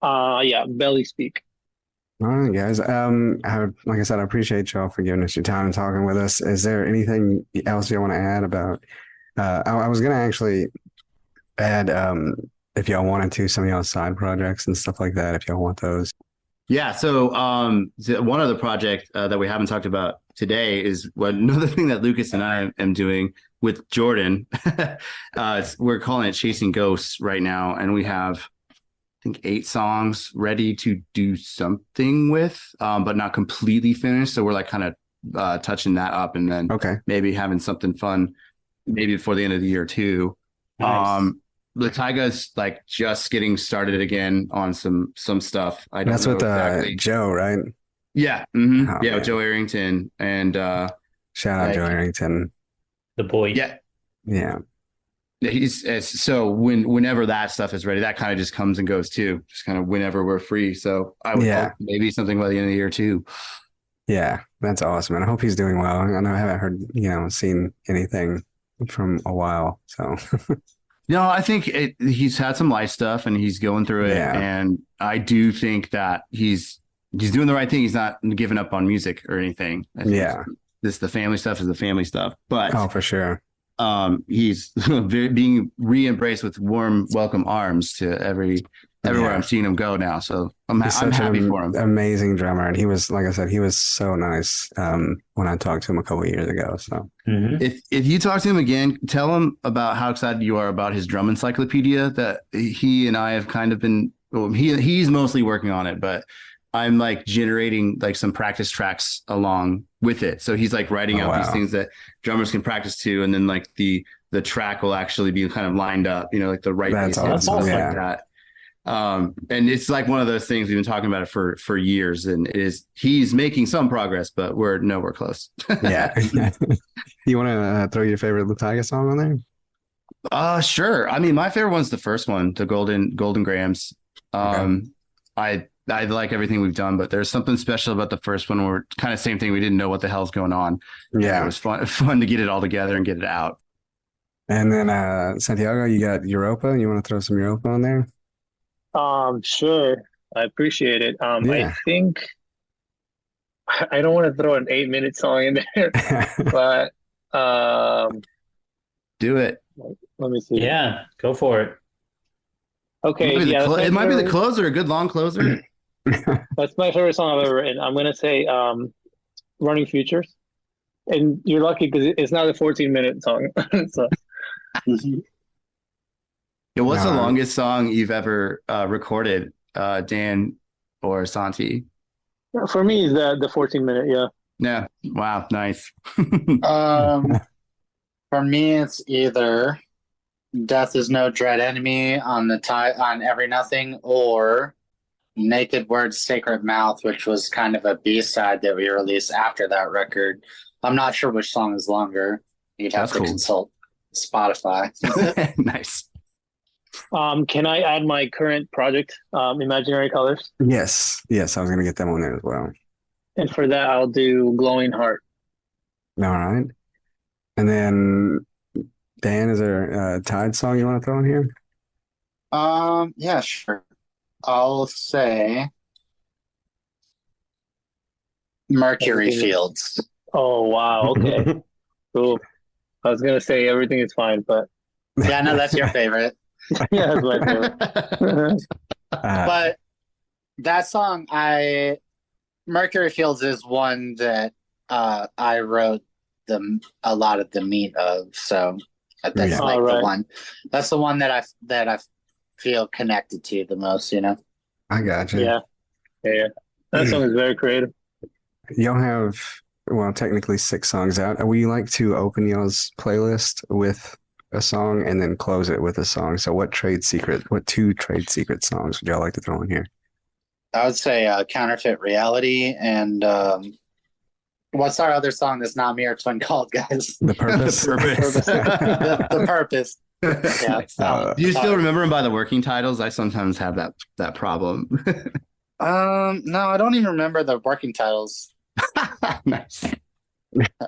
Yeah, Belly Speak. All right, guys. Like I said, I appreciate y'all for giving us your time and talking with us. Is there anything else you want to add about? I was gonna actually add, if y'all wanted to, some of y'all's side projects and stuff like that, if y'all want those. Yeah. So one other project that we haven't talked about today is another thing that Lucas and I am doing with Jordan. We're calling it Chasing Ghosts right now, and we have, I think, 8 songs ready to do something with, but not completely finished. So we're like kind of touching that up, and then Okay. maybe having something fun, maybe before the end of the year too. Nice. Lataiga's like just getting started again on some stuff. I don't That's know with exactly. Joe, right? Yeah. Oh, Yeah, man. Joe Arrington. And Shout out Like- Joe Arrington. The boy. yeah, Yeah. so whenever that stuff is ready, that kind of just comes and goes too, just kind of whenever we're free. So I would Yeah. hope maybe something by the end of the year too. Yeah. That's awesome. And I hope he's doing well. I know I haven't heard, seen anything from a while. So No, I think he's had some life stuff and he's going through it. Yeah. And I do think that he's doing the right thing. He's not giving up on music or anything. I think Yeah. the family stuff is the family stuff, but oh, for sure. he's being re-embraced with warm welcome arms to everywhere Yeah. I'm seeing him go now. So I'm He's I'm such happy an for him. amazing drummer. And he was, like I said, he was so nice when I talked to him a couple of years ago. So Mhm. If you talk to him again, tell him about how excited you are about his drum encyclopedia that he and I have kind of been. Well, he's mostly working on it, but I'm like generating like some practice tracks along with it. So he's like writing Oh, out these wow. things that drummers can practice to, and then like the track will actually be kind of lined up, like the right That's bass hits and awesome. stuff Yeah. like that. And it's like one of those things we've been talking about it for years, and he's making some progress, but we're nowhere close. yeah. You want to throw your favorite Lataiga song on there? Sure. I mean, my favorite one's the first one, the Golden Grams. I like everything we've done, but there's something special about the first one where kind of same thing. We didn't know what the hell's going on. It Yeah. was fun to get it all together and get it out. And then Santiago, you got Europa. You want to throw some Europa on there? Sure. I appreciate it. I Yeah. think I don't want to throw an 8-minute song in there, but Do it. let me see. Yeah, go for it. Okay, It might be the closer, a good long closer. that's my favorite song I've ever written. I'm gonna say Running Futures. And you're lucky because it's not a 14-minute song. So Yeah, what's the No. longest song you've ever recorded, Dan or Santi? for me, the 14-minute, yeah. Yeah. Wow. Nice. Um, for me, it's either Death is No Dread Enemy on Every Nothing, or Naked Words Sacred Mouth, which was kind of a B-side that we released after that record. I'm not sure which song is longer. You'd have That's to cool. consult Spotify. Nice. Can I add my current project, Imaginary Colors? Yes, yes, I was gonna get them on there as well. And for that, I'll do Glowing Heart. All right. And then Dan, is there a Tide song you want to throw in here? Yeah, sure. I'll say Mercury Everything- Fields. Oh, wow. Okay. Cool. I was gonna say Everything Is Fine, but Yeah, no, that's your favorite. yeah, that's my favorite. But that song, Mercury Fields is one that I wrote a lot of the meat of. So that's Yeah. like Alright. the one. That's the one that I feel connected to the most. You know. I got you. Yeah. That song is very creative. Y'all have, well, technically 6 songs out. We like to open y'all's playlist with a song and then close it with a song. So what 2 trade secret songs would y'all like to throw in here? I would say Counterfeit Reality and what's our other song that's not me or Twin called, guys? The Purpose. The Purpose. The Purpose. Yeah. Do you still remember them by the working titles? I sometimes have that problem. No, I don't even remember the working titles. Nice.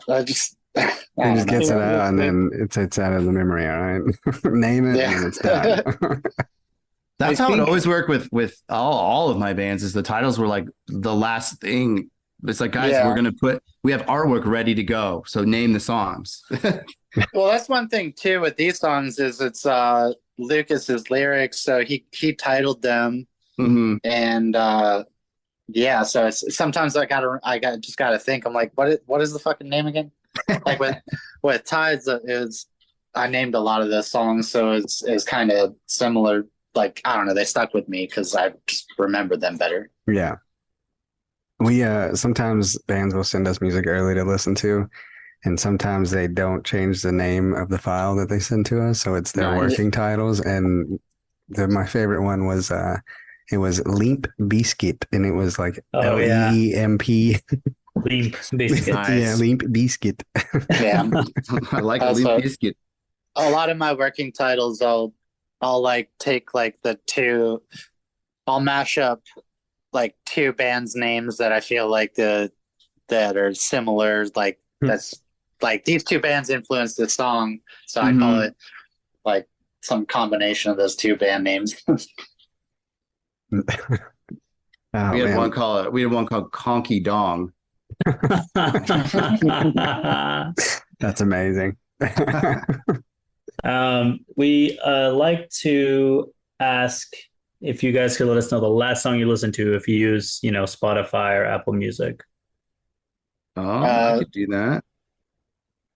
I just He just gets it Yeah. out and then it's out of the memory, all right? Name it Yeah. and it's done. That's I how it think- always worked with all of my bands. Is the titles were like the last thing. It's like, guys, Yeah. we have artwork ready to go, so name the songs. Well, that's one thing too with these songs is it's Lucas's lyrics, so he titled them, Mhm. and yeah, so it's sometimes I just gotta think. I'm like, what is the fucking name again? Like with Tides, I named a lot of the songs, so it's kind of similar. Like I don't know, they stuck with me because I just remember them better. Yeah. We sometimes bands will send us music early to listen to, and sometimes they don't change the name of the file that they send to us, so it's their Nice. working titles. And my favorite one was it was Limp Bizkit, and it was like Oh, yeah. LEMP. Limp Bizkit. Nice. Yeah, Limp Bizkit. Yeah, I like a Also- Limp Bizkit. a lot of my working titles, I'll like take like I'll mash up like 2 bands' names that I feel like that are similar. Like that's like these 2 bands influenced the song, so I call Mhm. it like some combination of those 2 band names. Oh, We had man. one called Conky Dong. That's amazing. We like to ask if you guys could let us know the last song you listened to if you use, Spotify or Apple Music. Oh, I could do that.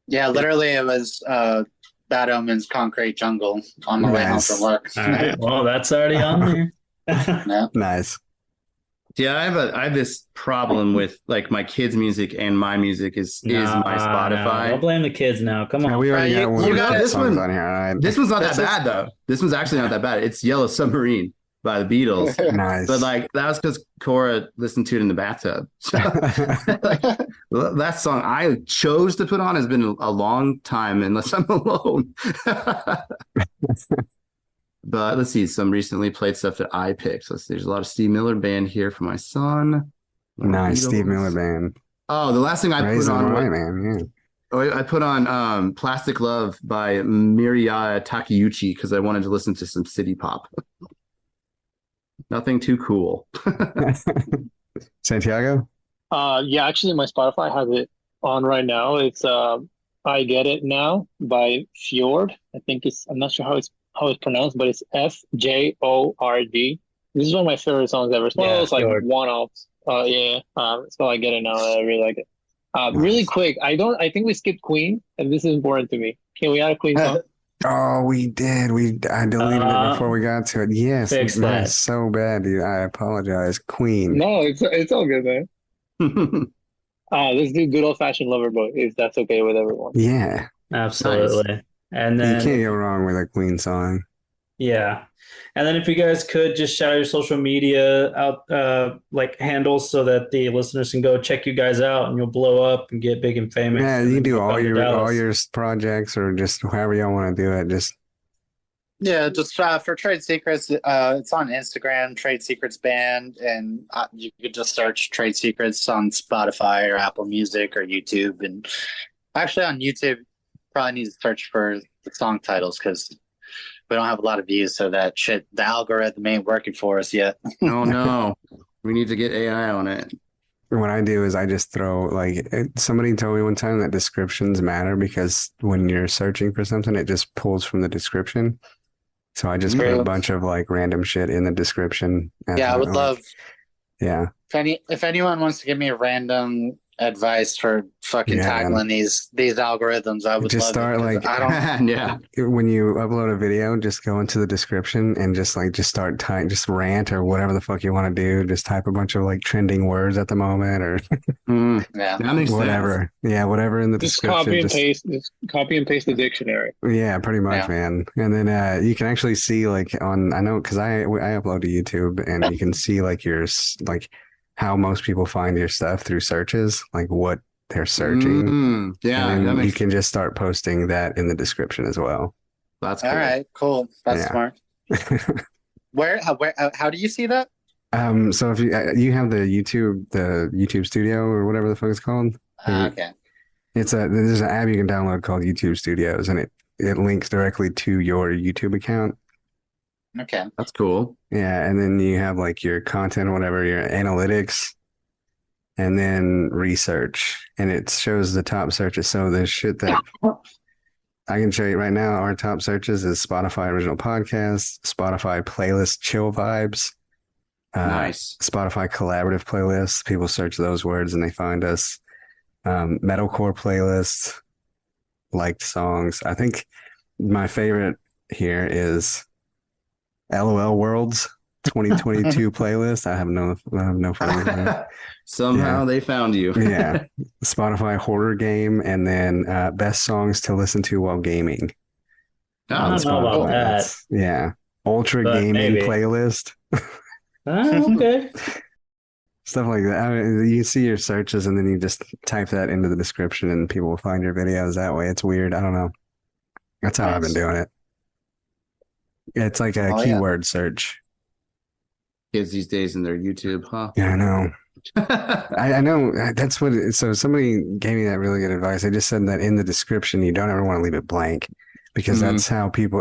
Yeah, literally, it was Bad Omens, Concrete Jungle on my way home Nice. from work. All right. Well, that's already on there. Yeah. Nice. Yeah, I have this problem with like my kids' music and my music is my Spotify. Don't blame the kids now. Come Yeah, on. we already You- got one you of got the this songs one. on here. All right. This one's not that This is- bad though. This one's actually not that bad. It's Yellow Submarine by the Beatles. Nice. But like that was because Cora listened to it in the bathtub. So like, that song I chose to put on has been a long time unless I'm alone. But let's see some recently played stuff that I picked. So there's a lot of Steve Miller Band here for my son. More Nice, Steve Beatles. Miller Band. Oh, the last thing I put Raising on right, was, man. I put on Plastic Love by Miria Takeuchi because I wanted to listen to some city pop. Nothing too cool. Santiago? Yeah, actually, my Spotify has it on right now. It's "I Get It Now" by Fjord. I think I'm not sure how it's pronounced, but it's FJORD. This is one of my favorite songs ever. It's one of Yeah, those like Fjord. one-offs. Yeah. So "I Get It Now." I really like it. Really Nice. quick, I think we skipped Queen, and this is important to me. Can we add a Queen song? Oh, we did. I deleted it before we got to it. Yes, Fix mine that. is so bad, dude. I apologize. Queen. No, it's all good, man. Let's do "Good Old Fashioned Lover Boy" if that's okay with everyone. Yeah. Absolutely. And You then can't go wrong with a Queen song. yeah. And then if you guys could just shout your social media out like handles so that the listeners can go check you guys out and you'll blow up and get big and famous. Yeah, and you then can do come all to your Dallas. projects or just however y'all want to do it. Just Yeah, just for Trade Secrets, it's on Instagram, Trade Secrets Band, and you could just search Trade Secrets on Spotify or Apple Music or YouTube. And actually, on YouTube, probably need to search for the song titles because we don't have a lot of views, so that shit, the algorithm ain't working for us yet. Oh no, we need to get AI on it. what I do is I just throw somebody told me one time that descriptions matter because when you're searching for something, it just pulls from the description. So I just put a True. bunch of like random shit in the description. And Yeah, I would like, love Yeah. if anyone wants to give me random advice for fucking Yeah, tackling these algorithms, I would Just love start, it, 'cause like- I don't. Yeah. When you upload a video, just go into the description and just start type, just rant or whatever the fuck you want to do. Just type a bunch of like trending words at the moment or Mm, Yeah. that makes sense. whatever. Yeah, whatever in the Just description. copy and paste. Just copy and paste the dictionary. Yeah, pretty much, Yeah. man. And then you can actually see like I know because I upload to YouTube and you can see like like how most people find your stuff through searches, like what they're searching. Yeah, And that then you makes can just start posting that in the description as well. that's cool. All right, cool. That's Yeah. smart. How do you see that? So if you have the YouTube Studio or whatever the fuck it's called, Okay. there's an app you can download called YouTube Studios, and it links directly to your YouTube account. Okay. That's cool. Yeah, and then you have like your content, whatever, your analytics, and then research, and it shows the top searches. So the shit that I can show you right now, our top searches is Spotify Original Podcasts, Spotify Playlist Chill Vibes, Nice. Spotify Collaborative Playlists. People search those words and they find us. Metalcore playlists, liked songs. I think my favorite here is LOL Worlds 2022 playlist. I have no fun with that. Somehow they found you. Yeah. Spotify horror game, and then best songs to listen to while gaming. Oh, I don't know about Spotify. that. Yeah. Ultra But gaming maybe. playlist. Okay. Stuff like that. I mean, you see your searches and then you just type that into the description and people will find your videos that way. It's weird. I don't know. That's how I've been Nice. doing it. It's like a Oh, yeah. keyword search. Kids these days in their YouTube, huh? Yeah, I know. I know that's so somebody gave me that really good advice. They just said that in the description, you don't ever want to leave it blank because Mhm.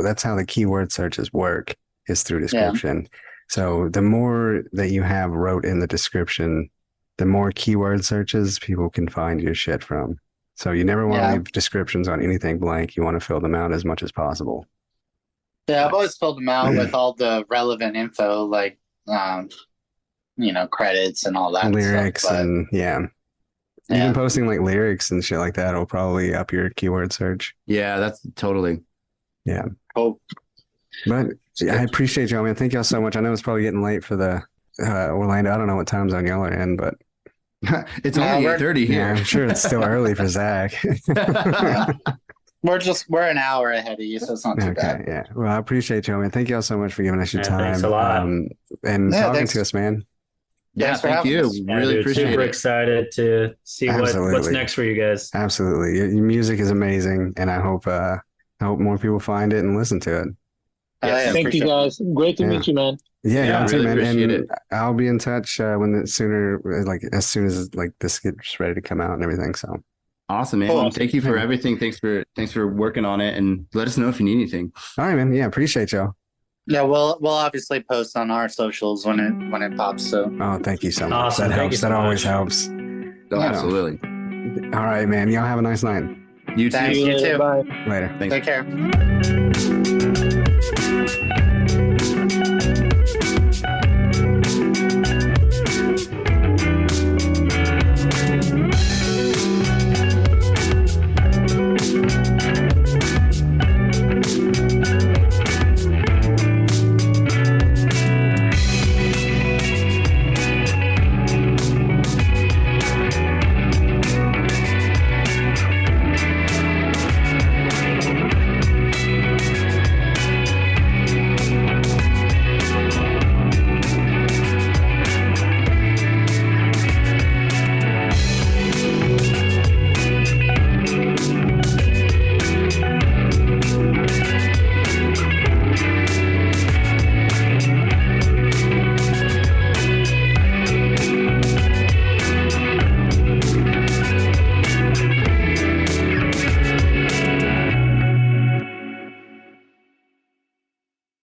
that's how the keyword searches work is through description. So the more that you have wrote in the description, the more keyword searches people can find your shit from. So you never want to Yeah. leave descriptions on anything blank. You want to fill them out as much as possible. Yeah, I've always filled them out with all the relevant info, like credits and all that Lyrics stuff. and Yeah. even posting like lyrics and shit like that will probably up your keyword search. Yeah, that's totally. Cool. But I appreciate y'all, man. Thank y'all so much. I know it's probably getting late for the Orlando. I don't know what time zone y'all are in, but It's only we're- 8:30 yeah, here. I'm sure it's still early for Zach. We're an hour ahead of you, so it's not too Okay, bad. yeah. Well, I appreciate y'all, man. Thank y'all so much for giving us your Yeah, time. thanks a lot. And Yeah, talking thanks. to us, man. Yeah, Thanks for thank having you. us. Yeah, Really dude, appreciate super it. excited to see what's Absolutely. next for you guys. Absolutely. Your music is amazing, and I hope more people find it and listen to it. Yeah, Thank you appreciate it. guys. Great to Yeah. meet you, man. Yeah, Yeah, y'all too, really man. appreciate And it. I'll be in touch as soon as like this gets ready to come out and everything. So Awesome, man. Cool. Thank you for everything. Thanks for working on it, and let us know if you need anything. all right, man. Yeah, appreciate y'all. Yeah, we'll obviously post on our socials when it pops. So Oh, thank you so much. Awesome. That Thank helps. you so That always much. helps. Oh, Yeah. absolutely. All right, man. Y'all have a nice night. You too. Thanks. See you You later. too. Bye. Later. Thanks. Take care.